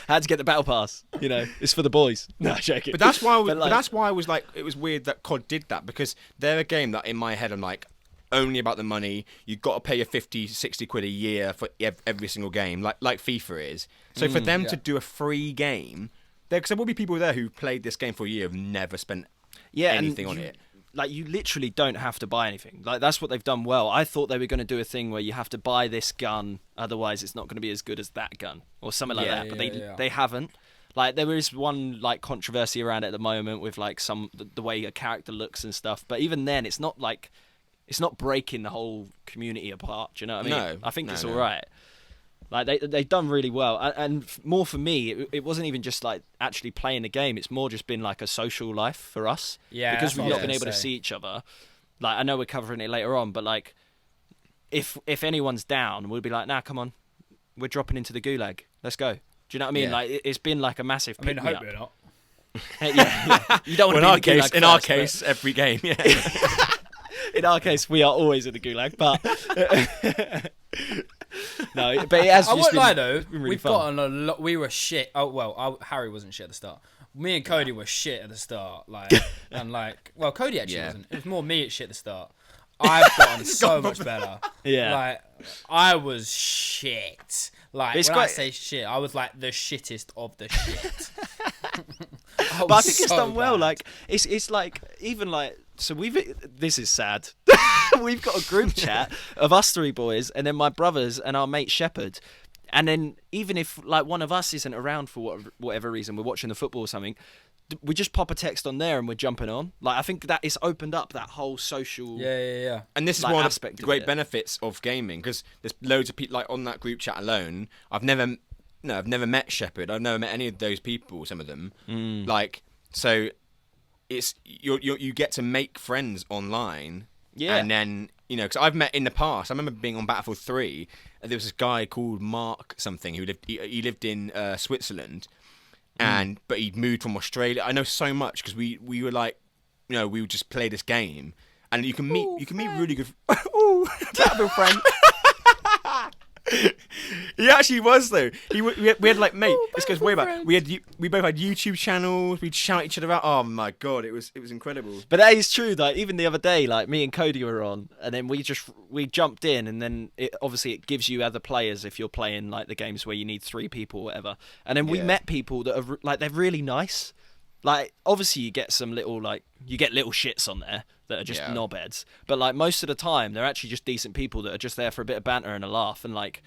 I had to get the battle pass. It's for the boys. No, joking. But that's why. That's why I was like, it was weird that COD did that because they're a game that in my head I'm like, only about the money. You've got to pay your 50, 60 quid a year for every single game, like FIFA is. So for them to do a free game, because there will be people there who played this game for a year have never spent anything on it. Like, you literally don't have to buy anything. Like, that's what they've done well. I thought they were going to do a thing where you have to buy this gun, otherwise it's not going to be as good as that gun, or something like that. But they haven't. Like, there is one like controversy around it at the moment with like the way a character looks and stuff. But even then, it's not breaking the whole community apart. Do you know what I mean? No, I think it's all right. Like, they've done really well, and more for me, it wasn't even just like actually playing the game. It's more just been like a social life for us. Yeah, because we've not been able to see each other. Like, I know we're covering it later on, but like, if anyone's down, we'll be like, nah, come on, we're dropping into the gulag. Let's go. Do you know what I mean? Yeah. Like, it's been like a massive. I hope you're not. yeah. You don't want to be in our case, every game. Yeah. In our case, we are always in the gulag, but no. But it has. I won't lie though. Really We've fun. gotten a lot. We were shit. Oh well, Harry wasn't shit at the start. Me and Cody were shit at the start. Well, Cody actually wasn't. It was more me at shit at the start. I've gotten so much better. Yeah. Like, I was shit. Like, It's when I quite- say shit, I was like the shittest of the shit. But I think it's done well. bad. Like, it's like, even like, so this is sad. We've got a group chat of us three boys, and then my brothers and our mate Shepherd. And then even if like one of us isn't around for whatever reason, we're watching the football or something, we just pop a text on there and we're jumping on. Like, I think that it's opened up that whole social. Yeah. And this is Like, one of aspect the of great it. benefits of gaming because there's loads of people like on that group chat alone. I've never met Shepherd. I've never met any of those people. Some of them, like, so it's you get to make friends online. Yeah. And then because I've met in the past. I remember being on Battlefield 3. And there was this guy called Mark something who he lived in Switzerland. But he'd moved from Australia. I know so much because we were like, we would just play this game, and you can meet really good. Ooh, Battlefield friend. He actually was though. We had like mate. This goes way back. We both had YouTube channels. We'd shout each other out. Oh my god, it was incredible. But that is true. Like even the other day, like me and Cody were on, and then we jumped in, and then it gives you other players if you're playing like the games where you need 3 people or whatever. And then we met people that are like they're really nice. Like obviously you get some little little shits on there that are just knobheads, but like most of the time they're actually just decent people that are just there for a bit of banter and a laugh, and like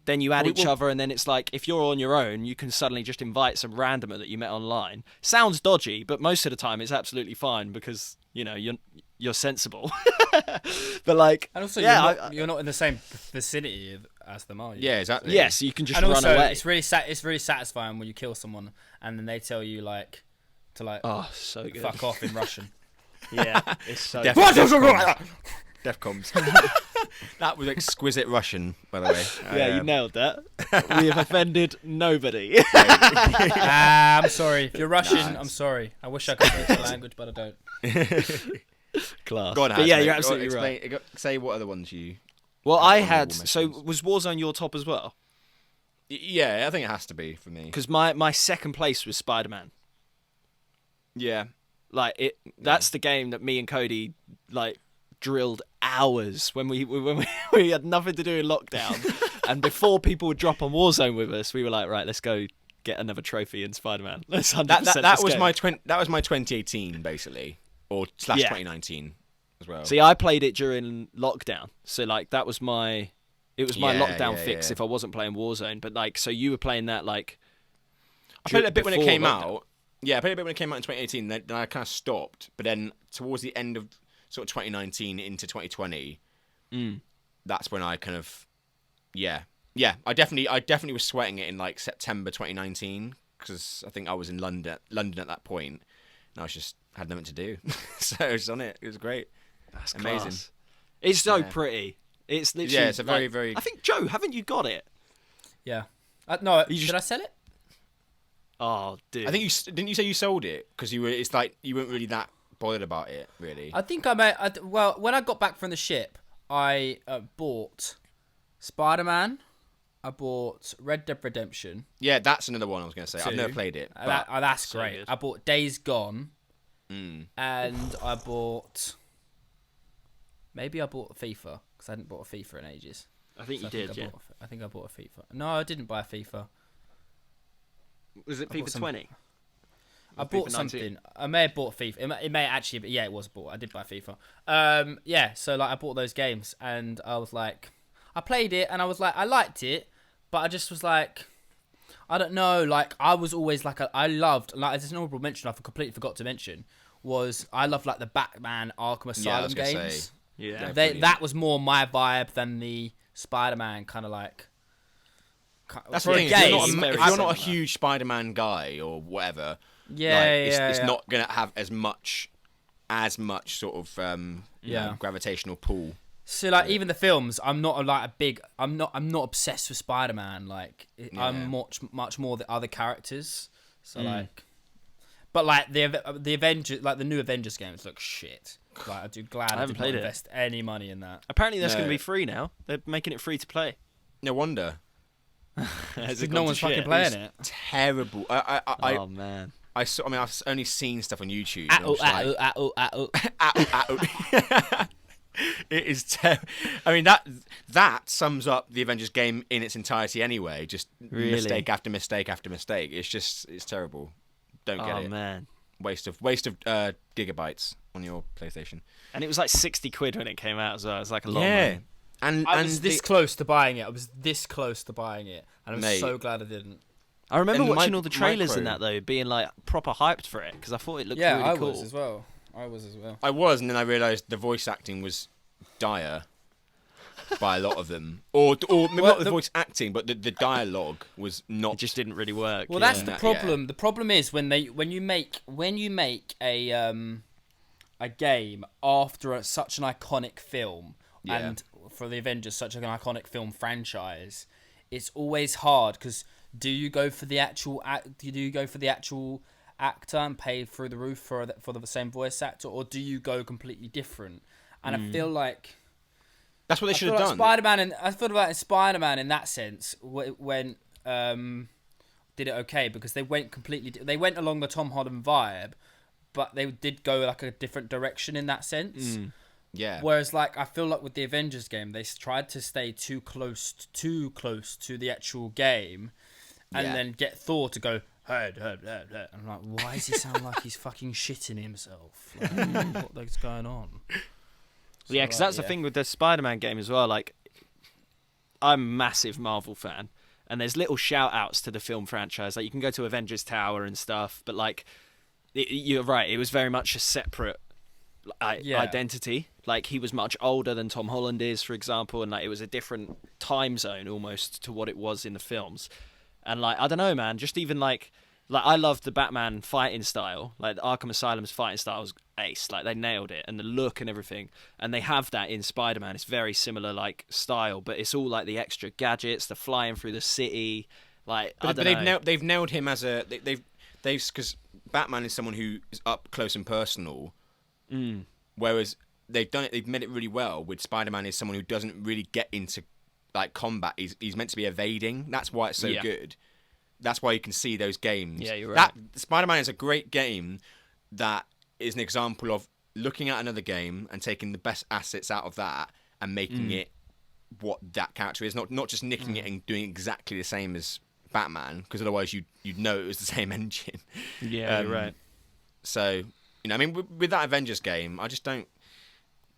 then you add each other, and then it's like if you're on your own you can suddenly just invite some randomer that you met online. Sounds dodgy, but most of the time it's absolutely fine because you know you're sensible. But like, and also you're not in the same vicinity as them, are you? Yeah, exactly. Yes, you can just and run also, away. it's really satisfying when you kill someone and then they tell you like to like so good. fuck off in Russian. Yeah, it's so Defcoms. That was exquisite Russian, by the way. Yeah, you nailed that. We have offended nobody. I'm sorry. If you're Russian, I'm sorry. I wish I could speak the language, but I don't. Class. Go on, but yeah, mate. you're absolutely right. Say what other ones you... Well, I had... So, was Warzone your top as well? Yeah, I think it has to be for me. Because my second place was Spider-Man. Yeah. Like, that's the game that me and Cody, like, drilled hours when we had nothing to do in lockdown. And before people would drop on Warzone with us, we were like, right, let's go get another trophy in Spider-Man. Let's 100% that was my 2018 basically, or / 2019 as well. See, I played it during lockdown, so like that was my lockdown fix if I wasn't playing Warzone. But like, so you were playing that like. I played it a bit when it came lockdown. out. Yeah, I played it a bit when it came out in 2018. Then I kind of stopped, but then towards the end of sort of 2019 into 2020, that's when I kind of, I definitely was sweating it in like September 2019 because I think I was in London at that point, and I was just had nothing to do, so I was on it. It was great. That's amazing. Class. It's so pretty. It's literally it's a very very. I think Joe, haven't you got it? Yeah. No, did I sell it? Oh, dude. I think didn't you say you sold it because you were? It's like you weren't really that bothered about it, really. I think I may. Well, when I got back from the ship, I bought Spider-Man. I bought Red Dead Redemption. Yeah, that's another one I was going to say. 2. I've never played it. That's so great. good. I bought Days Gone. And I bought... Maybe I bought FIFA, because I hadn't bought a FIFA in ages. I think you did, yeah. I think I bought a FIFA. No, I didn't buy a FIFA. Was it FIFA 20? I bought something. I may have bought FIFA. It may actually, but yeah, it was bought. I did buy FIFA. Yeah, so like I bought those games, and I was like, I played it, and I was like, I liked it, but I just was like, I don't know. Like I was always like, I loved like as an honorable mention, I completely forgot to mention was I loved like the Batman Arkham Asylum games. Yeah, That was more my vibe than the Spider-Man kind of like. That's the thing. If you're not a huge Spider-Man guy or whatever, it's not gonna have as much sort of gravitational pull. So like even the films, I'm not obsessed with Spider-Man. Like I'm much more the other characters. So like, but like the Avengers, like the new Avengers games look shit. Like I did not invest any money in that. Apparently that's going to be free now. They're making it free to play. No wonder. No one's fucking playing it. Terrible. Oh man. I've only seen stuff on YouTube. It is terrible. I mean that sums up the Avengers game in its entirety anyway. Just mistake after mistake after mistake. It's terrible. Don't get it. Oh man. Waste of gigabytes on your PlayStation. And it was like 60 quid when it came out as well. It was like a lot of money. And I was this close to buying it. And I'm so glad I didn't. I remember watching all the trailers in that though, being like proper hyped for it because I thought it looked really cool. Yeah, I was as well. I was, and then I realised the voice acting was dire by a lot of them, or maybe not the voice acting, but the dialogue was not. It just didn't really work. Well, that's the problem. The problem is when you make a game after such an iconic film, and for the Avengers, such an iconic film franchise, it's always hard because do you go for the actual actor and pay through the roof for the same voice actor, or do you go completely different? And I feel like That's what they should have done. I thought about in Spider-Man in that sense when did it okay because they went they went along the Tom Holland vibe, but they did go like a different direction in that sense. Yeah. Whereas like I feel like with the Avengers game, they tried to stay too close to the actual game, and then get Thor to go. I'm like, why does he sound like he's fucking shitting himself? Like, what's going on? So, yeah, because that's the thing with the Spider-Man game as well. Like, I'm a massive Marvel fan, and there's little shout-outs to the film franchise. Like, you can go to Avengers Tower and stuff, but like, you're right. It was very much a separate identity. Like, he was much older than Tom Holland is, for example, and like it was a different time zone almost to what it was in the films. And like, I don't know, man. Just even like I loved the Batman fighting style. Like Arkham Asylum's fighting style was ace. Like they nailed it, and the look and everything. And they have that in Spider-Man. It's very similar like style, but it's all like the extra gadgets, the flying through the city. Like, but they've nailed him as a they've because Batman is someone who is up close and personal, whereas they've made it really well with Spider-Man is someone who doesn't really get into like combat. He's meant to be evading. That's why it's so good. That's why you can see those games. Yeah, you're right. Spider-Man is a great game that is an example of looking at another game and taking the best assets out of that and making it what that character is. Not just nicking it and doing exactly the same as Batman, because otherwise you'd know it was the same engine. Yeah, you're right. So, I mean, with that Avengers game, I just don't...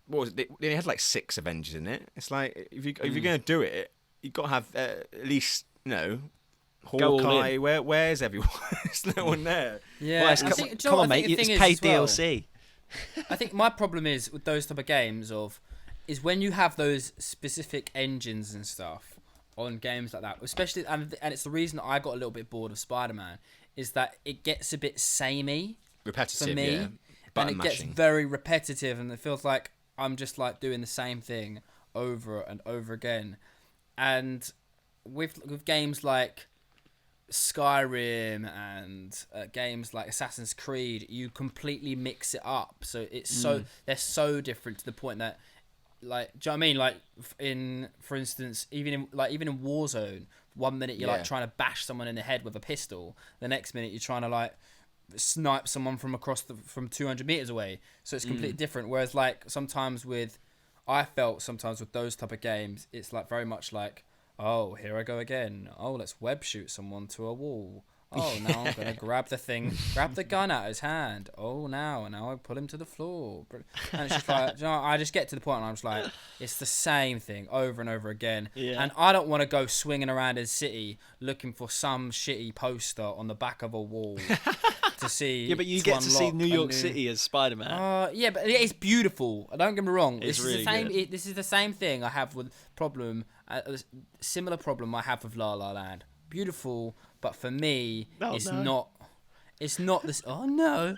What was it? They had like 6 Avengers in it. It's like, if you're going to do it, you've got to have at least, Hawkeye. Where's everyone? There's no one there. Yeah, well, come on, mate. It's paid DLC. I think my problem is with those type of games is when you have those specific engines and stuff on games like that, especially, and it's the reason I got a little bit bored of Spider-Man, is that it gets a bit samey. Repetitive, for me, yeah. And it gets very repetitive, and it feels like I'm just like doing the same thing over and over again. And with games like Skyrim and games like Assassin's Creed, you completely mix it up. So it's they're so different to the point that, like, do you know what I mean? Like for instance, even in Warzone, 1 minute you're like trying to bash someone in the head with a pistol, the next minute you're trying to like snipe someone from 200 meters away. So it's completely different. Whereas I felt sometimes with those type of games, it's like very much like, oh, here I go again. Oh, let's web shoot someone to a wall. Oh, now I'm going to grab the gun out of his hand. Oh, now I put him to the floor. And it's just like, I just get to the point and I'm just like, it's the same thing over and over again. Yeah. And I don't want to go swinging around in the city looking for some shitty poster on the back of a wall to see. Yeah, but you get to see New York City as Spider-Man. Yeah, but it's beautiful. Don't get me wrong. It's really good. This is the same thing I have with similar problem I have with La La Land. Beautiful, but for me, it's not this. Oh no!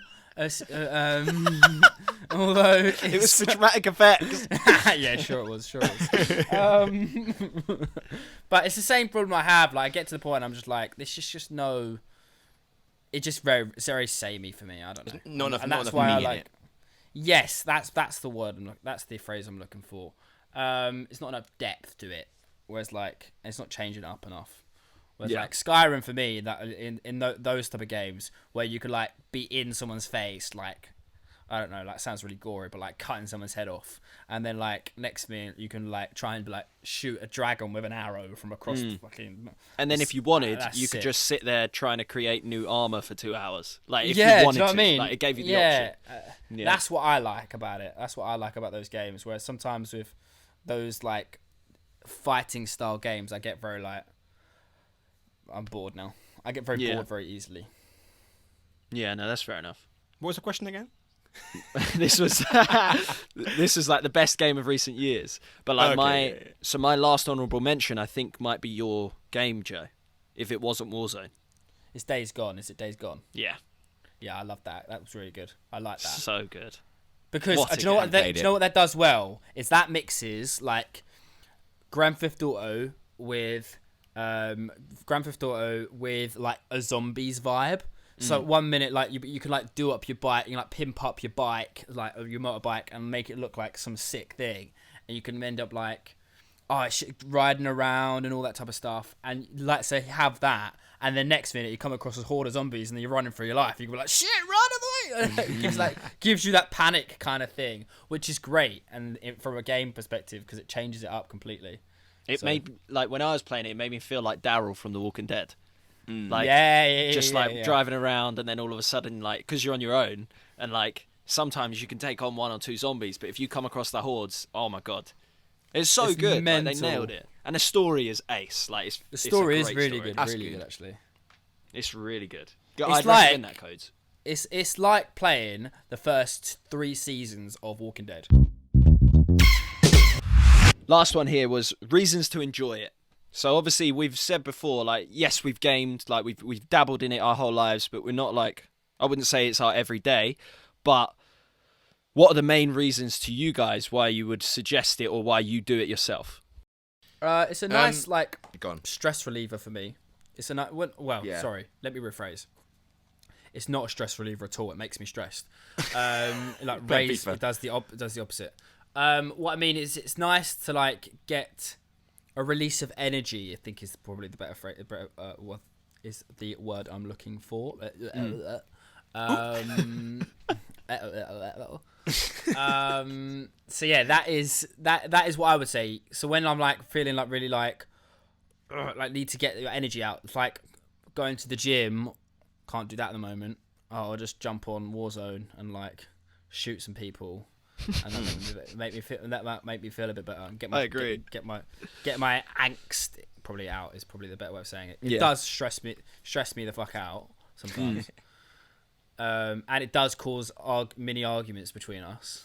Although it was for dramatic effects. Yeah, sure it was. But it's the same problem I have. Like, I get to the point, I'm just like, this is just no. It's just it's very samey for me. I don't know. Not enough meat in it. Yes, that's the word. That's the phrase I'm looking for. It's not enough depth to it. Whereas like, it's not changing up enough. Whereas like Skyrim for me, that in those type of games where you could like be in someone's face, like, I don't know, like, sounds really gory, but like cutting someone's head off, and then like next minute you can like try and like shoot a dragon with an arrow from across the fucking. And then if you wanted, you could just sit there trying to create new armor for 2 hours. Like, if you wanted do you know to, what I mean? like, it gave you the option. That's what I like about it. That's what I like about those games. Whereas sometimes with those like fighting style games, I get very like, I'm bored now. I get very bored very easily. Yeah, no, that's fair enough. What was the question again? This was like the best game of recent years. But like my last honourable mention, I think, might be your game, Joe. If it wasn't Warzone, it's Days Gone. Is it Days Gone? Yeah. Yeah, I love that. That was really good. I like that. So good. Because do you know what that does well? Is that mixes like Grand Theft Auto with like a zombies vibe. So 1 minute, like, you can like do up your bike, you can like pimp up your bike, like your motorbike, and make it look like some sick thing. and you can end up like, riding around and all that type of stuff, and like say have that, and then next minute you come across a horde of zombies and you're running for your life. You can be like, shit, run out of the way. It gives you that panic kind of thing, which is great, and from a game perspective because it changes it up completely. It made like when I was playing it made me feel like Daryl from The Walking Dead. Like driving around, and then all of a sudden, like, because you're on your own, and like sometimes you can take on 1 or 2 zombies, but if you come across the hordes, oh my god. It's so good. Like, they nailed it, and the story is ace. Like the story is really story. good, really good actually. It's really good. I'd recommend that, Codes. It's like playing the first 3 seasons of Walking Dead. Last one here was reasons to enjoy it. So obviously we've said before, like, yes, we've gamed, like we've dabbled in it our whole lives, but we're not like, I wouldn't say it's our everyday, but what are the main reasons to you guys why you would suggest it or why you do it yourself? It's a nice stress reliever for me. It's a sorry, let me rephrase. It's not a stress reliever at all. It makes me stressed. Like raise, it does the opposite. What I mean is, it's nice to like get a release of energy. I think is probably the better phrase. What is the word I'm looking for? So yeah, that is what I would say. So when I'm like feeling like really like need to get your energy out, it's like going to the gym. Can't do that at the moment. I'll just jump on Warzone and like shoot some people, and that make me feel a bit better. I agree. Get my angst probably out is probably the better way of saying it. It does stress me the fuck out sometimes. And it does cause mini arguments between us.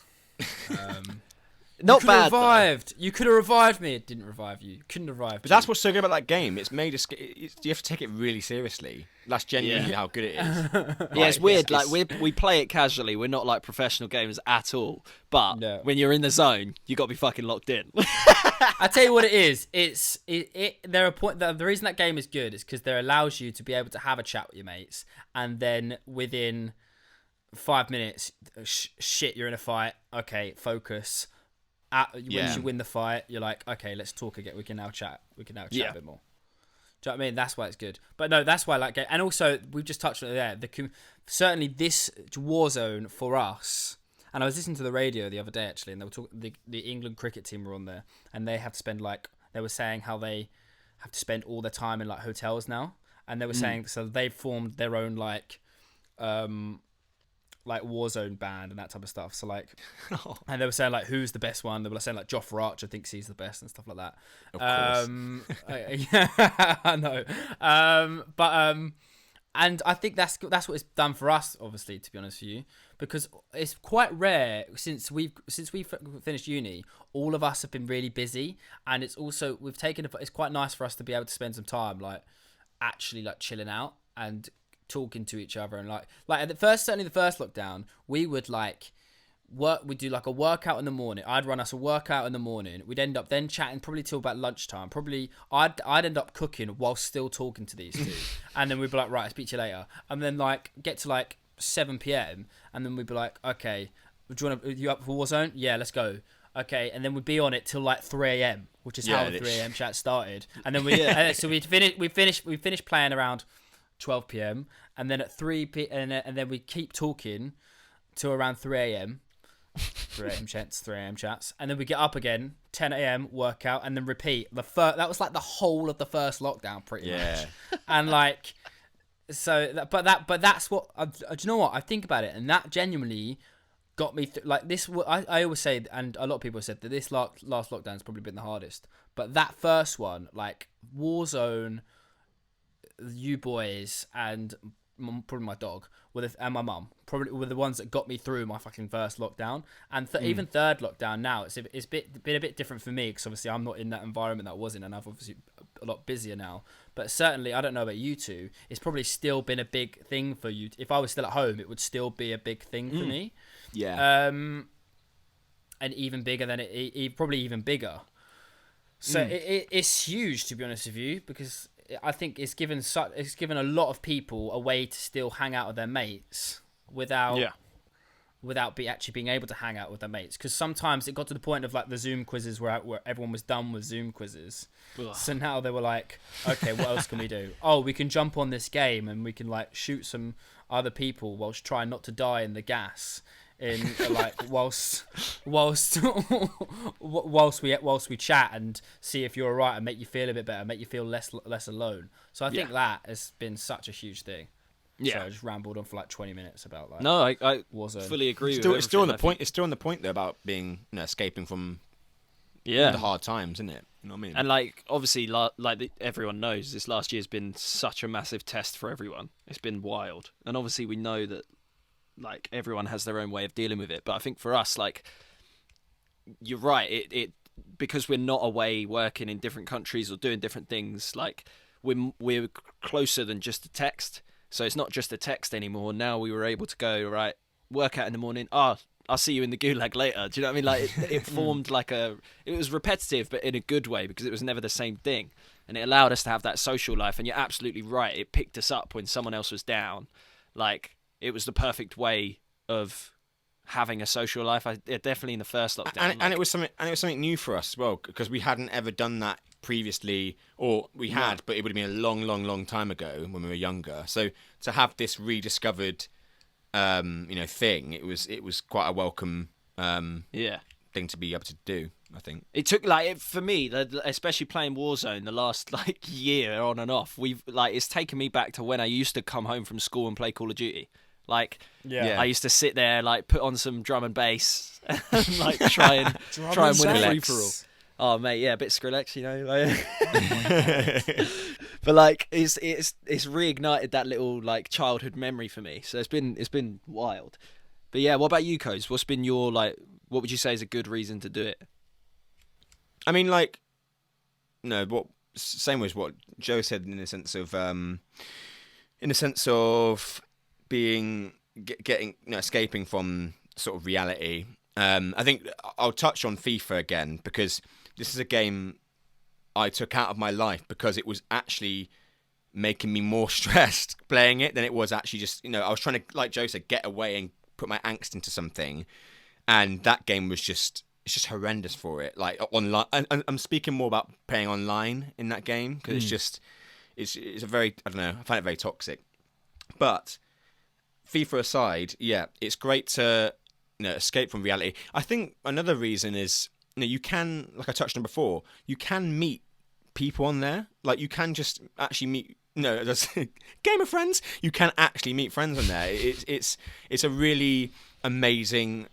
Not bad. You could have revived me. It didn't revive you. Couldn't have revived. But that's what's so good about that game. It's made us. You have to take it really seriously. That's genuinely how good it is. Yeah, it's weird. Like we play it casually. We're not like professional gamers at all. But when you're in the zone, you got to be fucking locked in. I tell you what it is. The reason that game is good is because there allows you to be able to have a chat with your mates, and then within 5 minutes, shit, you're in a fight. Okay, focus. Once you win the fight, you're like, okay, let's talk again. We can now chat. A bit more. Do you know what I mean? That's why it's good. But no, that's why I like it. And also, we've just touched on it there. Certainly, this Warzone for us. And I was listening to the radio the other day actually, and they were talking. The England cricket team were on there, and they have to spend they were saying how they have to spend all their time in like hotels now, and they were saying so they've formed their own like Warzone band and that type of stuff. So like, and they were saying like, who's the best one? They were saying like Jofra Archer thinks he's the best and stuff like that. Of course. Yeah, I know. And I think that's what it's done for us, obviously, to be honest with you, because it's quite rare since we've finished uni. All of us have been really busy, and it's also it's quite nice for us to be able to spend some time like actually like chilling out and talking to each other, and like at the first lockdown, we would like we'd do like a workout in the morning. I'd run us a workout in the morning. We'd end up then chatting probably till about lunchtime. Probably I'd end up cooking while still talking to these two, and then we'd be like, right, I'll speak to you later, and then like get to like 7 p.m. and then we'd be like, okay, you up for Warzone? Yeah, let's go. Okay, and then we'd be on it till like 3 a.m., which is how the 3 a.m. chat started, and then so we finished playing around 12 p.m. and then at 3 p.m. and then we keep talking till around 3 a.m. 3 a.m. chats, and then we get up again 10 a.m. workout, and then repeat. That was like the whole of the first lockdown, pretty much. And like, so, but that's what. Do you know what I think about it? And that genuinely got me like this. I always say, and a lot of people have said that this last lockdown's probably been the hardest. But that first one, like Warzone, you boys, and probably my dog, and my mum, probably were the ones that got me through my fucking first lockdown. And even third lockdown now, it's been a bit different for me, because obviously I'm not in that environment that I was in, and I've obviously a lot busier now. But certainly, I don't know about you two, it's probably still been a big thing for you. If I was still at home, it would still be a big thing for me. Yeah. And even bigger than it, probably even bigger. So it's huge, to be honest with you, because I think it's given a lot of people a way to still hang out with their mates without without actually being able to hang out with their mates. Because sometimes it got to the point of like the Zoom quizzes where everyone was done with Zoom quizzes. Ugh. So now they were like, okay, what else can we do? Oh, we can jump on this game and we can like shoot some other people whilst trying not to die in the gas. In like whilst we chat and see if you're alright and make you feel a bit better, make you feel less alone. So I think that has been such a huge thing. Yeah, so I just rambled on for like 20 minutes about like. No, I Warzone. fully agree. It's still on the point. It's still on the point though about being escaping from the hard times, isn't it? You know what I mean? And like obviously, everyone knows, this last year's been such a massive test for everyone. It's been wild, and obviously we know that. Like everyone has their own way of dealing with it, but I think for us, like you're right, it because we're not away working in different countries or doing different things, like we're closer than just a text. So it's not just a text anymore. Now we were able to go, right, work out in the morning. I'll see you in the gulag later. Do you know what I mean? Like it formed it was repetitive, but in a good way, because it was never the same thing, and it allowed us to have that social life. And you're absolutely right, it picked us up when someone else was down. Like it was the perfect way of having a social life. Definitely in the first lockdown, and it was something new for us as well, because we hadn't ever done that previously, or we had, but it would have been a long time ago when we were younger. So to have this rediscovered, thing, it was quite a welcome, thing to be able to do. I think it took for me, especially playing Warzone the last year on and off. It's taken me back to when I used to come home from school and play Call of Duty. I used to sit there, put on some drum and bass, and try and win a free for all. Oh mate, yeah, a bit Skrillex, you know. But it's reignited that little childhood memory for me. So it's been wild. But yeah, what about you, Coz? What's been your what would you say is a good reason to do it? I mean, same as what Joe said, in the sense of being getting escaping from sort of reality. I think I'll touch on FIFA again, because this is a game I took out of my life because it was actually making me more stressed playing it than it was actually just, I was trying to, like Joe said, get away and put my angst into something, and that game was it's just horrendous for it. Online, and I'm speaking more about playing online in that game, because it's a very, I don't know, I find it very toxic. But FIFA aside, yeah, it's great to escape from reality. I think another reason is you can, like I touched on before, you can meet people on there. You can just actually meet. There's Game of Friends. You can actually meet friends on there. It's a really amazing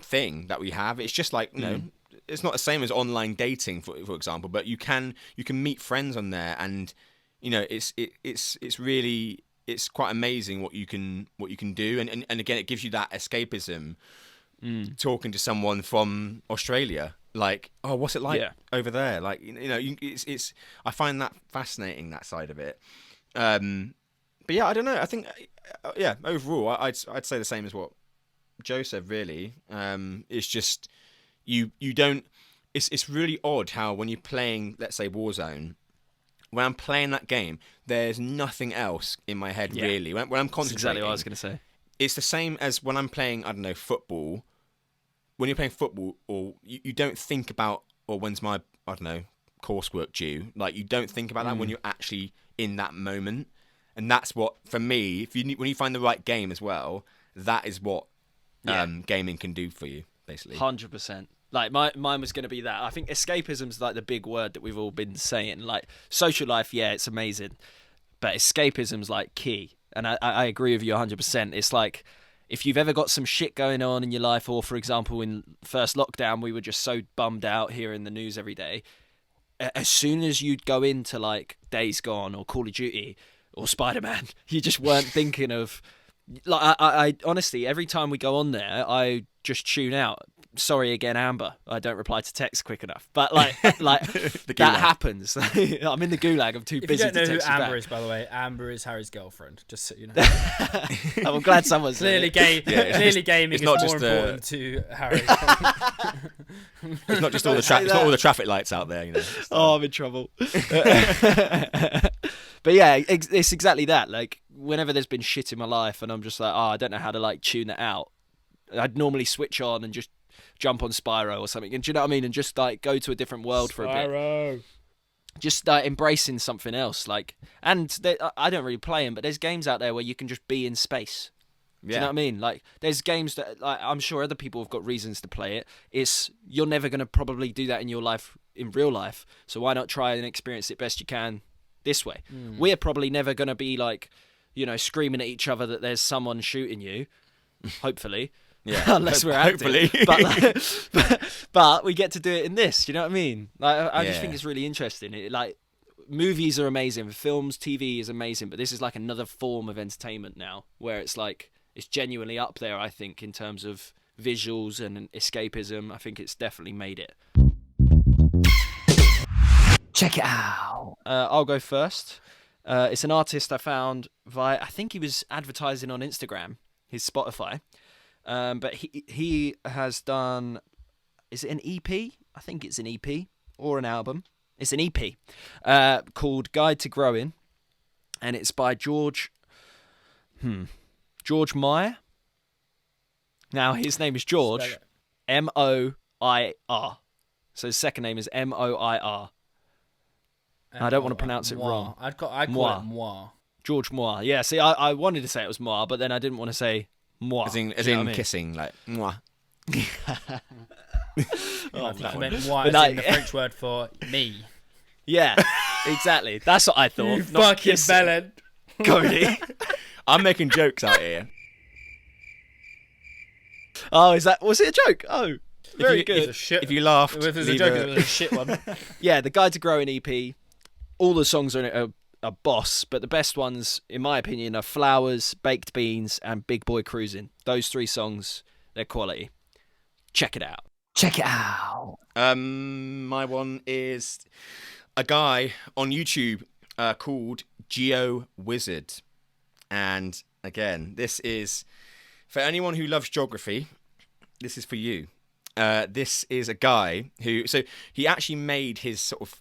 thing that we have. It's just it's not the same as online dating, for example, but you can meet friends on there, and it's really. It's quite amazing what you can do, and again, it gives you that escapism. Talking to someone from Australia, what's it like over there? It's I find that fascinating, that side of it. But yeah, I don't know. I think overall, I'd say the same as what Joe said. Really, it's just you don't. It's really odd how when you're playing, let's say Warzone. When I'm playing that game, there's nothing else in my head, really. When I'm concentrating... That's exactly what I was going to say. It's the same as when I'm playing, I don't know, football. When you're playing football, or you don't think about, or when's my, I don't know, coursework due. You don't think about that when you're actually in that moment. And that's what, for me, when you find the right game as well, that is what gaming can do for you, basically. 100%. Mine was going to be that. I think escapism's the big word that we've all been saying. Social life, yeah, it's amazing, but escapism's key. And I agree with you 100%. It's if you've ever got some shit going on in your life, or for example, in first lockdown, we were just so bummed out hearing the news every day. As soon as you'd go into Days Gone or Call of Duty or Spider-Man, you just weren't thinking of. I honestly, every time we go on there, I just tune out. Sorry again, Amber. I don't reply to texts quick enough. But that happens. I'm in the gulag. I'm too busy to text you back. If you don't know who Amber is, by the way, Amber is Harry's girlfriend. Just so you know. I'm glad someone's clearly clearly gaming is more important to Harry. It's not just all the traffic lights out there. Oh, I'm in trouble. But yeah, it's exactly that. Whenever there's been shit in my life, and I'm just I don't know how to tune it out. I'd normally switch on and just jump on Spyro or something. And do you know what I mean? And just like go to a different world for a bit. Just embracing something else. Like, and I don't really play them, but there's games out there where you can just be in space. Do you know what I mean? Like, there's games that, like, I'm sure other people have got reasons to play it. You're never going to probably do that in your life, in real life. So why not try and experience it best you can this way? We're probably never going to be like, screaming at each other that there's someone shooting you. Hopefully. Yeah. Unless we're acting. Hopefully. But we get to do it in this. You know what I mean? Like, I just think it's really interesting. Movies are amazing. Films, TV is amazing. But this is like another form of entertainment now, where it's like, it's genuinely up there, I think, in terms of visuals and escapism. I think it's definitely made it. Check it out. I'll go first. It's an artist I found I think he was advertising on Instagram, his Spotify. But he has done, is it an EP? I think it's an EP or an album. It's an EP called Guide to Growing, and it's by 𝒄𝒉𝒆𝒄𝒌. Now, his name is George, Moir. So his second name is Moir. I don't want to pronounce it wrong. I'd call it moi. George Moir. Yeah, see, I wanted to say it was Moir, but then I didn't want to say moi. As in kissing, like, moi. I meant moi as in the French word for me. Yeah, exactly. That's what I thought. You not fucking kissing. bellend. Cody. I'm making jokes out here. Oh, was it a joke? Oh, very good. If you laughed, If there's a joke, it was a shit one. Yeah, the Guide to Growing EP. All the songs on it are boss, but the best ones, in my opinion, are Flowers, Baked Beans, and Big Boy Cruising. Those 3 songs, they're quality. Check it out. Check it out. My one is a guy on YouTube called 𝒄𝒉𝒆𝒄𝒌. And again, this is for anyone who loves geography. This is for you. This is a guy so he actually made his sort of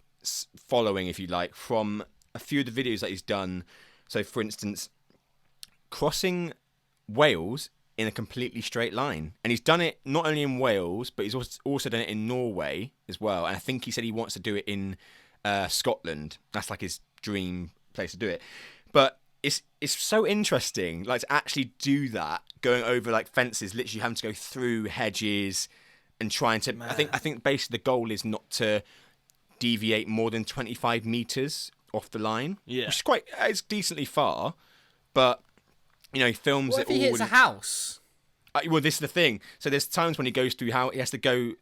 following, if you like, from a few of the videos that he's done. So, for instance, crossing Wales in a completely straight line. And he's done it not only in Wales, but he's also done it in Norway as well. And I think he said he wants to do it in Scotland. That's like his dream place to do it. But it's so interesting, like, to actually do that, going over like fences, literally having to go through hedges and trying to. I think basically the goal is not to deviate more than 25 meters off the line. Yeah, which is it's decently far, but he films What it if he all. hits a house? Well, this is the thing. So there's times when he goes through he has to go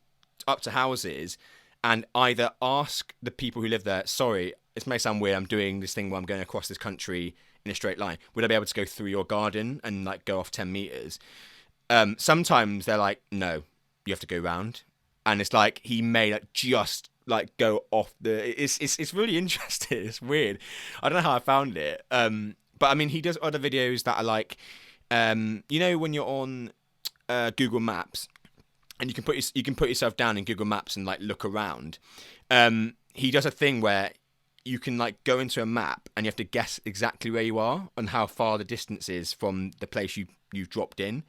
up to houses and either ask the people who live there, sorry, this may sound weird, I'm doing this thing where I'm going across this country in a straight line. Would I be able to go through your garden and like go off 10 meters? Sometimes they're like, no, you have to go round. And it's like he may like just like go off it's really interesting. It's weird. I don't know how I found it. But I mean, he does other videos that are like, when you're on Google Maps and you can put yourself down in Google Maps and like look around. He does a thing where you can like go into a map and you have to guess exactly where you are and how far the distance is from the place you've dropped in.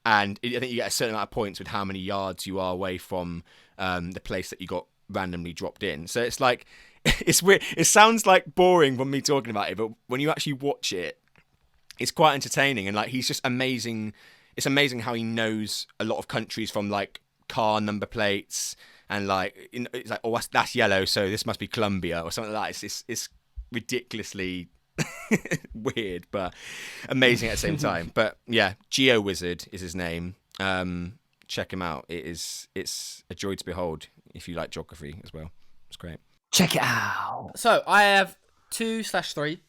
And I think you get a certain amount of points with how many yards you are away from the place that you got randomly dropped in. So it's like, it's weird. It sounds like boring when me talking about it, but when you actually watch it, it's quite entertaining. And like, he's just amazing. It's amazing how he knows a lot of countries from like car number plates and like, it's like, oh, that's yellow, so this must be Colombia or something like that. It's ridiculously weird, but amazing at the same time. But yeah, 𝒄𝒉𝒆𝒄𝒌 is his name. Check him out. It's a joy to behold if you like geography as well. It's great. Check it out. So I have 2/3.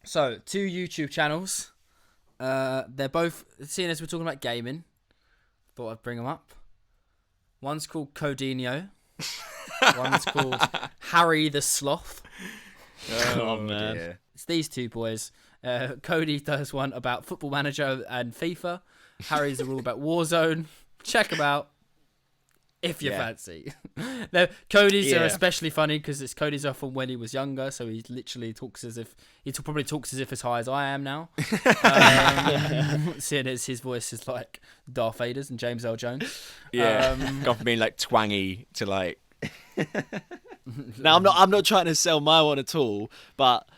So 2 YouTube channels. They're both, seeing as we're talking about gaming, thought I'd bring them up. One's called Codinho. One's called Harry the Sloth. Oh man. Dear. It's these 2 boys. Cody does one about Football Manager and FIFA. Harry's all about Warzone. Check them out. If you Yeah. fancy. Now, Cody's are Yeah. especially funny because it's Cody's are from when he was younger, so he literally talks as if probably talks as high as I am now. Seeing as his voice is like Darth Vader's and James L. Jones. Yeah, gone from being like twangy to like. Now I'm not trying to sell my one at all, but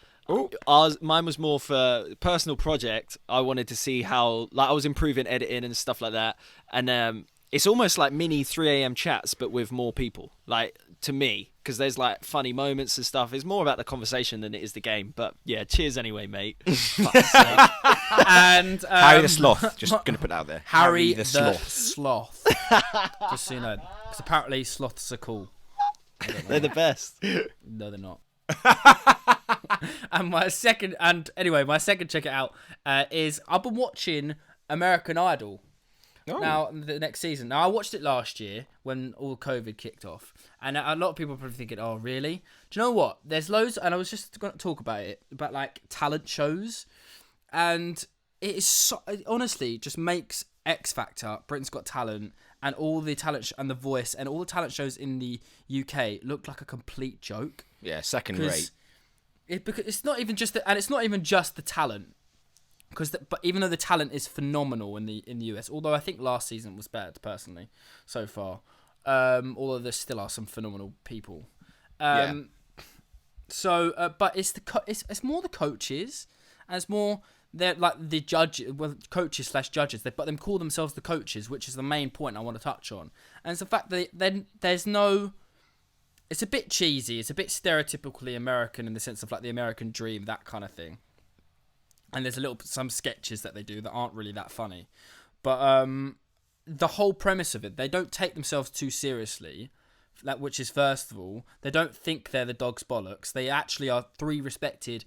mine was more for personal project. I wanted to see how I was improving editing and stuff like that, and it's almost like mini 3 a.m. chats, but with more people. Like, to me, because there's like funny moments and stuff. It's more about the conversation than it is the game. But yeah, cheers anyway, mate. And Harry the Sloth. Just gonna put that out there. Harry the Sloth. Just so you know, because apparently sloths are cool. They're the best. No, they're not. And my second check it out is I've been watching American Idol. Oh. Now, the next season. Now, I watched it last year when all COVID kicked off. And a lot of people are probably thinking, oh, really? Do you know what? There's loads, and I was just going to talk about it, about, like, talent shows. And it is, it honestly, just makes X Factor, Britain's Got Talent, and all the talent, and The Voice, and all the talent shows in the UK look like a complete joke. Yeah, second rate. Because it's not even just and it's not even just the talent. But even though the talent is phenomenal in the US, although I think last season was better personally so far, although there still are some phenomenal people. So, but it's more the coaches, and it's more they're like the coaches / judges. But they call themselves the coaches, which is the main point I want to touch on. And it's the fact that then there's no. It's a bit cheesy. It's a bit stereotypically American in the sense of like the American dream, that kind of thing. And there's some sketches that they do that aren't really that funny. But the whole premise of it, they don't take themselves too seriously, which is, first of all, they don't think they're the dog's bollocks. They actually are 3 respected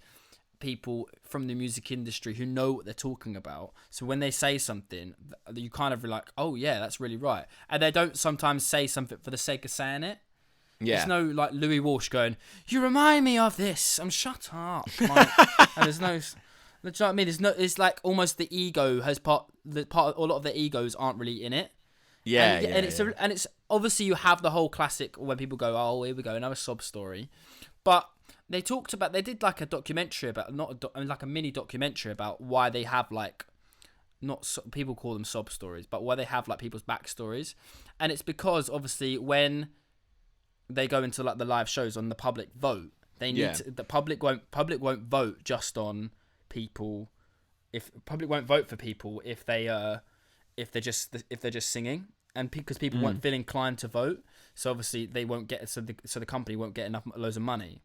people from the music industry who know what they're talking about. So when they say something, you kind of be like, oh yeah, that's really right. And they don't sometimes say something for the sake of saying it. Yeah. There's no like Louis Walsh going, you remind me of this. Shut up. Like, and there's no... Do you know what I mean? It's like almost the ego has a lot of the egos aren't really in it. Yeah, and it's obviously you have the whole classic when people go, oh, here we go, another sob story. But they did like a documentary about, like a mini documentary about why they have like, people call them sob stories, but why they have like people's backstories. And it's because obviously when they go into like the live shows on the public vote, the public won't vote just on people. If public won't vote for people if they're just singing, and because people won't feel inclined to vote, so obviously they won't get so the company won't get loads of money,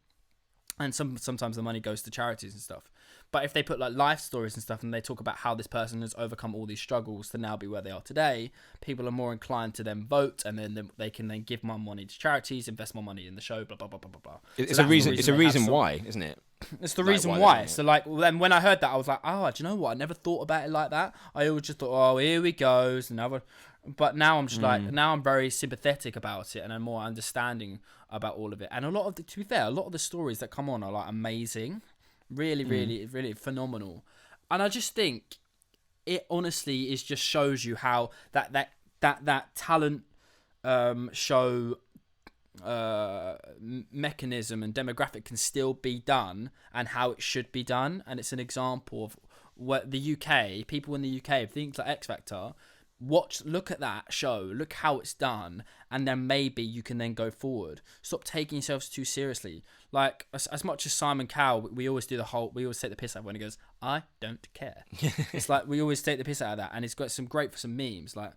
and sometimes the money goes to charities and stuff. But if they put like life stories and stuff and they talk about how this person has overcome all these struggles to now be where they are today, people are more inclined to then vote, and then they can then give more money to charities, invest more money in the show, blah blah blah blah blah blah. It's a reason why, isn't it? It's the reason why. So like, then when I heard that, I was like, oh, do you know what? I never thought about it like that. I always just thought, oh, here we go. But now I'm just like, now I'm very sympathetic about it, and I'm more understanding about all of it. And to be fair, a lot of the stories that come on are like amazing, really, really, really phenomenal. And I just think it honestly just shows you how that talent show mechanism and demographic can still be done, and how it should be done. And it's an example of what the UK people in the UK, things like X Factor, look at that show, look how it's done, and then maybe you can then go forward. Stop taking yourselves too seriously. Like as much as Simon Cowell, we always take the piss out of when he goes, I don't care. It's like we always take the piss out of that, and it's got some memes like.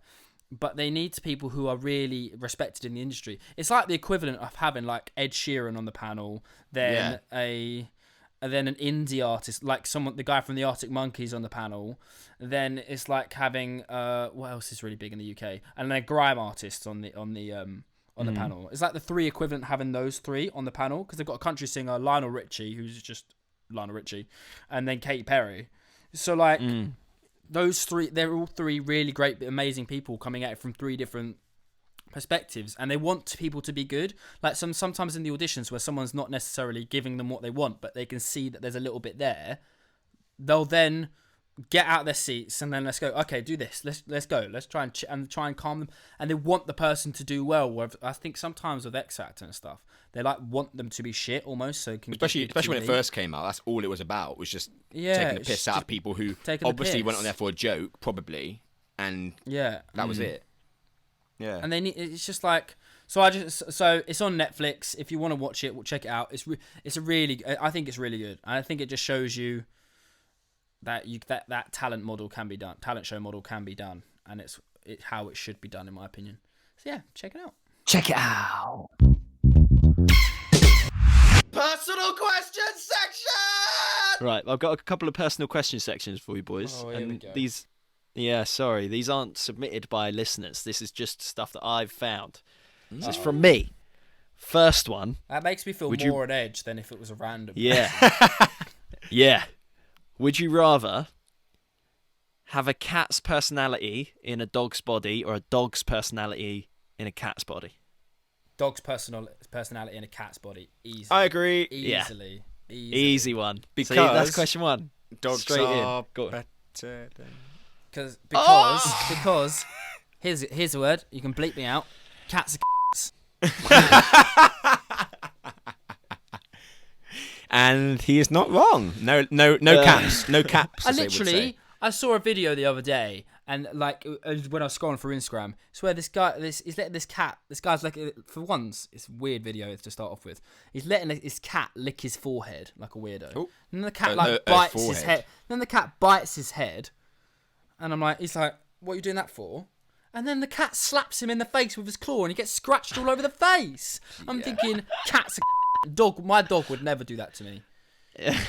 But they need people who are really respected in the industry. It's like the equivalent of having like Ed Sheeran on the panel, then an indie artist, like the guy from the Arctic Monkeys on the panel. Then it's like having what else is really big in the UK, and then a grime artist on the panel. It's like the 3 equivalent having those 3 on the panel, because they've got a country singer, Lionel Richie, who's just Lionel Richie, and then Katy Perry. So like. Those 3, they're all 3 really great, amazing people coming at it from 3 different perspectives, and they want people to be good. Like sometimes in the auditions where someone's not necessarily giving them what they want, but they can see that there's a little bit there, they'll then get out their seats and then let's go. Okay, do this. Let's go. Let's try and calm them. And they want the person to do well. Where I think sometimes with X Factor and stuff, they like want them to be shit almost. So it can especially when it first came out, that's all it was about. Was just taking the piss out of people who obviously went on there for a joke, probably, and that was it. Yeah, and it's just like so it's on Netflix. If you want to watch it, check it out. I think it's really good. I think it just shows you that that talent show model can be done, and it's how it should be done in my opinion. So yeah, check it out. Check it out. Personal question section. Right, I've got a couple of personal question sections for you boys. Oh, here we go. These aren't submitted by listeners. This is just stuff that I've found. So it's from me. First one. That makes me feel more on edge than if it was a random. Yeah. Yeah. Would you rather have a cat's personality in a dog's body or a dog's personality in a cat's body? Dog's personality in a cat's body. Easy. I agree. Easily. Easy one. Because that's question one. Dogs Straight are in. better than... Because here's a word. You can bleep me out. Cats are And he is not wrong. No caps. No caps. I saw a video the other day, and like when I was scrolling through Instagram, it's where this guy's like, for once, it's a weird video to start off with. He's letting his cat lick his forehead like a weirdo. Ooh. And then the cat bites his head. Then the cat bites his head, and he's like, "What are you doing that for?" And then the cat slaps him in the face with his claw, and he gets scratched all over the face. I'm thinking, cats are dog. My dog would never do that to me.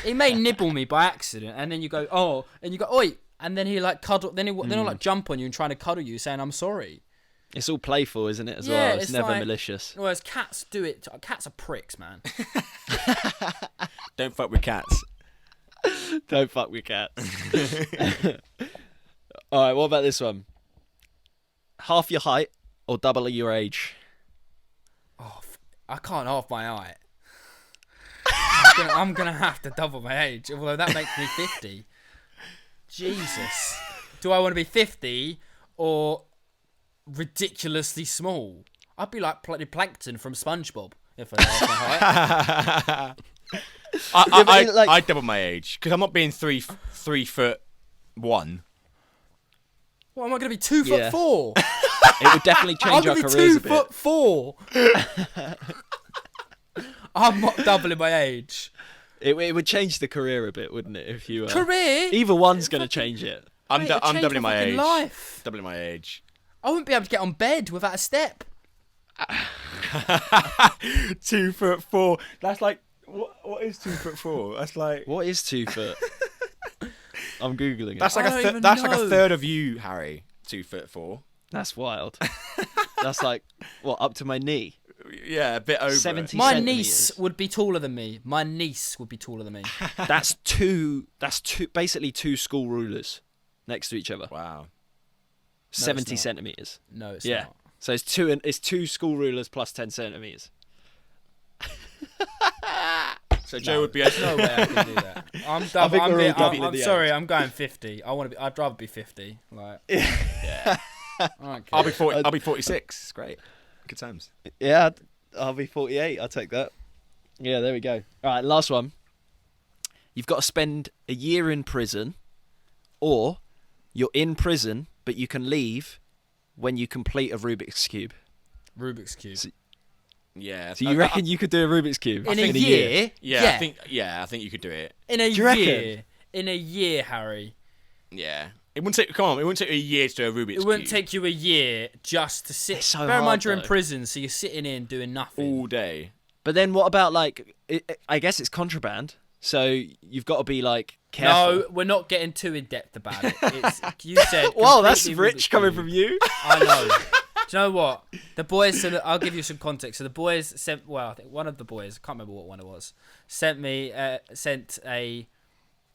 He may nibble me by accident, and then you go, "Oh," and you go, "Oi," and then he like cuddle. Then he'll like jump on you and trying to cuddle you, saying, "I'm sorry." It's all playful, isn't it? As well, it's never like, malicious. Whereas cats do it. Cats are pricks, man. Don't fuck with cats. Don't fuck with cats. All right, what about this one? Half your height or double your age? Oh, I can't half my height. I'm gonna have to double my age, although that makes me 50. Jesus, do I want to be 50 or ridiculously small? I'd be like Plankton from SpongeBob if I half my height. I double my age because I'm not being 3'1". What am I going to be 2'4"? It would definitely change our careers a bit. I'm going to be 2'4". I'm not doubling my age. It would change the career a bit, wouldn't it? If you career? Either one's going to change it. I'm doubling my age. Life. Doubling my age. I wouldn't be able to get on bed without a step. 2'4". That's like what is 2'4"? That's like what is 2 foot? I'm googling it. That's like a third of you, Harry. 2'4". That's wild. That's like what, up to my knee? Yeah, a bit over. 70 My centimeters. niece would be taller than me. That's two. Basically two school rulers next to each other. Wow. 70 centimeters. No, it's not. So it's two school rulers plus 10 centimeters. So Joe would be. No way I can do that. I'm sorry. I'm going 50. I'd rather be 50. Like. Yeah. I'll be 40. I'll be 46. It's great. Good times. Yeah, I'll be 48. I'll take that. Yeah, there we go. All right, last one. You've got to spend a year in prison, or you're in prison, but you can leave when you complete a Rubik's Cube. Rubik's Cube. So you reckon you could do a Rubik's Cube in a year? Yeah, I think you could do it. In a year. Reckon? In a year, Harry. Yeah. It wouldn't take you a year to do a Rubik's Cube. It wouldn't take you a year just to sit. So bear in mind you're though. in prison, so you're sitting in doing nothing all day. But then what about I guess it's contraband, so you've got to be careful. No, we're not getting too in depth about it. You said. Wow, that's completely rich Rubik's coming Cube. from you. I know. Do you know what? The boys. So I'll give you some context. So the boys sent. Well, I think one of the boys. I can't remember what one it was. Sent a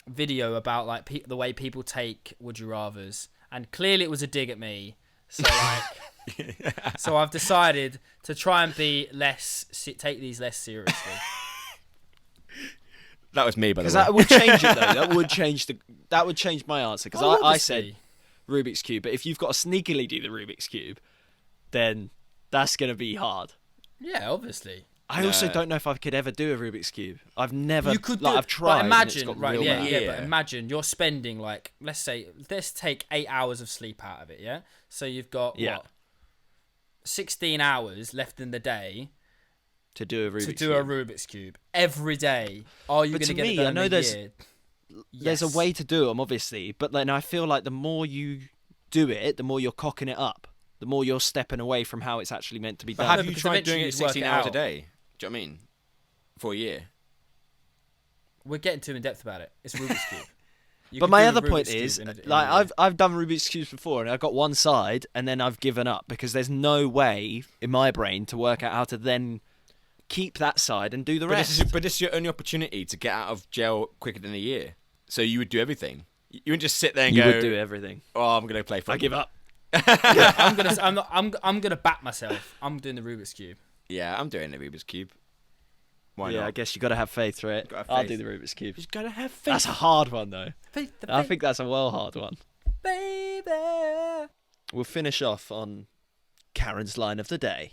video about the way people take would you rathers, and clearly it was a dig at me. So so I've decided to try and be take these less seriously. That was me, by the way. Because that would change it though. That would change my answer. Because Oh, I said obviously. Rubik's Cube, but if you've got to sneakily do the Rubik's Cube, then that's going to be hard. Yeah, obviously. I also don't know if I could ever do a Rubik's Cube. I've never. You could like, do I've it, tried. but imagine, and it's got right? real Yeah, math. yeah, Yeah. But imagine you're spending like, let's take 8 hours of sleep out of it. Yeah. So you've got Yeah. what? 16 hours left in the day To do a Rubik's to do Cube. a Rubik's Cube every day. Are you But going to to get me, it done I know in a there's- year? There's a Yes. way to do them, obviously, but then I feel like the more you do it, the more you're cocking it up. The more you're stepping away from how it's actually meant to be But done. have you because tried eventually doing it you'd work 16 it hours a out. day? Do you know what I mean? For a year. We're getting too in depth about it. It's Rubik's Cube. You But could my do a other Rubik's point Cube is, in a like, year. I've done Rubik's Cubes before, and I got one side, and then I've given up because there's no way in my brain to work out how to then keep that side and do the But rest. this is your only opportunity to get out of jail quicker than a year. So you would do everything. You wouldn't just sit there and You go, would do everything. "Oh, I'm going to play football." I give up. I'm gonna back myself. I'm doing the Rubik's Cube. Yeah, I'm doing the Rubik's Cube. Why Yeah, not? I guess you got to have faith, right? Gotta have I'll faith. do the Rubik's Cube. You just gotta have faith. That's a hard one, though. Faith, I think that's a well hard one. baby. We'll finish off on Karen's line of the day.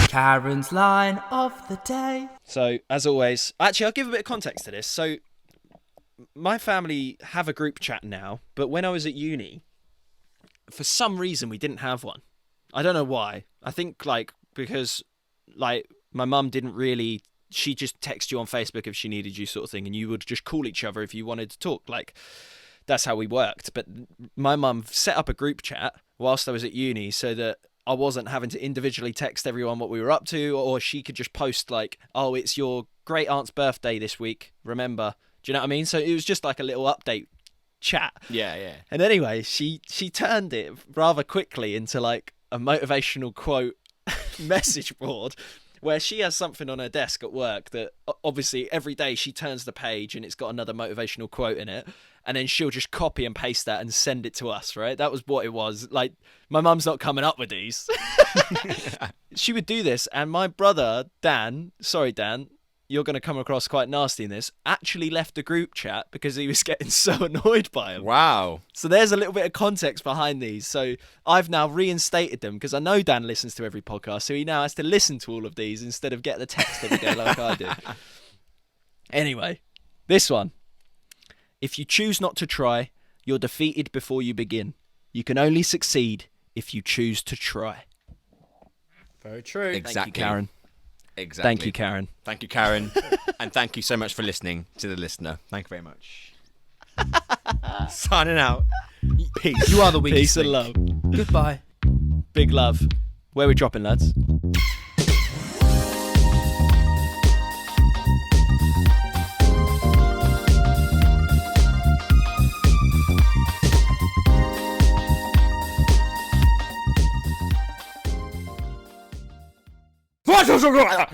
Karen's line of the day. So, as always, actually, I'll give a bit of context to this. So, my family have a group chat now, but when I was at uni, for some reason, we didn't have one. I don't know why. I think, like, because, like, my mum didn't really... She just texted you on Facebook if she needed you, sort of thing, and you would just call each other if you wanted to talk. Like, that's how we worked. But my mum set up a group chat whilst I was at uni so that I wasn't having to individually text everyone what we were up to, or she could just post like, "Oh, it's your great aunt's birthday this week. Remember?" Do you know what I mean? So it was just like a little update chat. Yeah, yeah. And anyway, she turned it rather quickly into like a motivational quote message board where she has something on her desk at work that obviously every day she turns the page and it's got another motivational quote in it. And then she'll just copy and paste that and send it to us, right? That was what it was. Like, my mum's not coming up with these. She would do this, and my brother, Dan, sorry, Dan, you're going to come across quite nasty in this, actually left the group chat because he was getting so annoyed by him. Wow. So there's a little bit of context behind these. So I've now reinstated them because I know Dan listens to every podcast, so he now has to listen to all of these instead of get the text every day like I do. Anyway, this one. If you choose not to try, you're defeated before you begin. You can only succeed if you choose to try. Very true. Exactly. Thank you, Karen. Exactly. Thank you, Karen. Thank you, Karen. And thank you so much for listening to the listener. Thank you very much. Signing out. Peace. You are the weakest Peace and link. love. Goodbye. Big love. Where are we dropping, lads? What?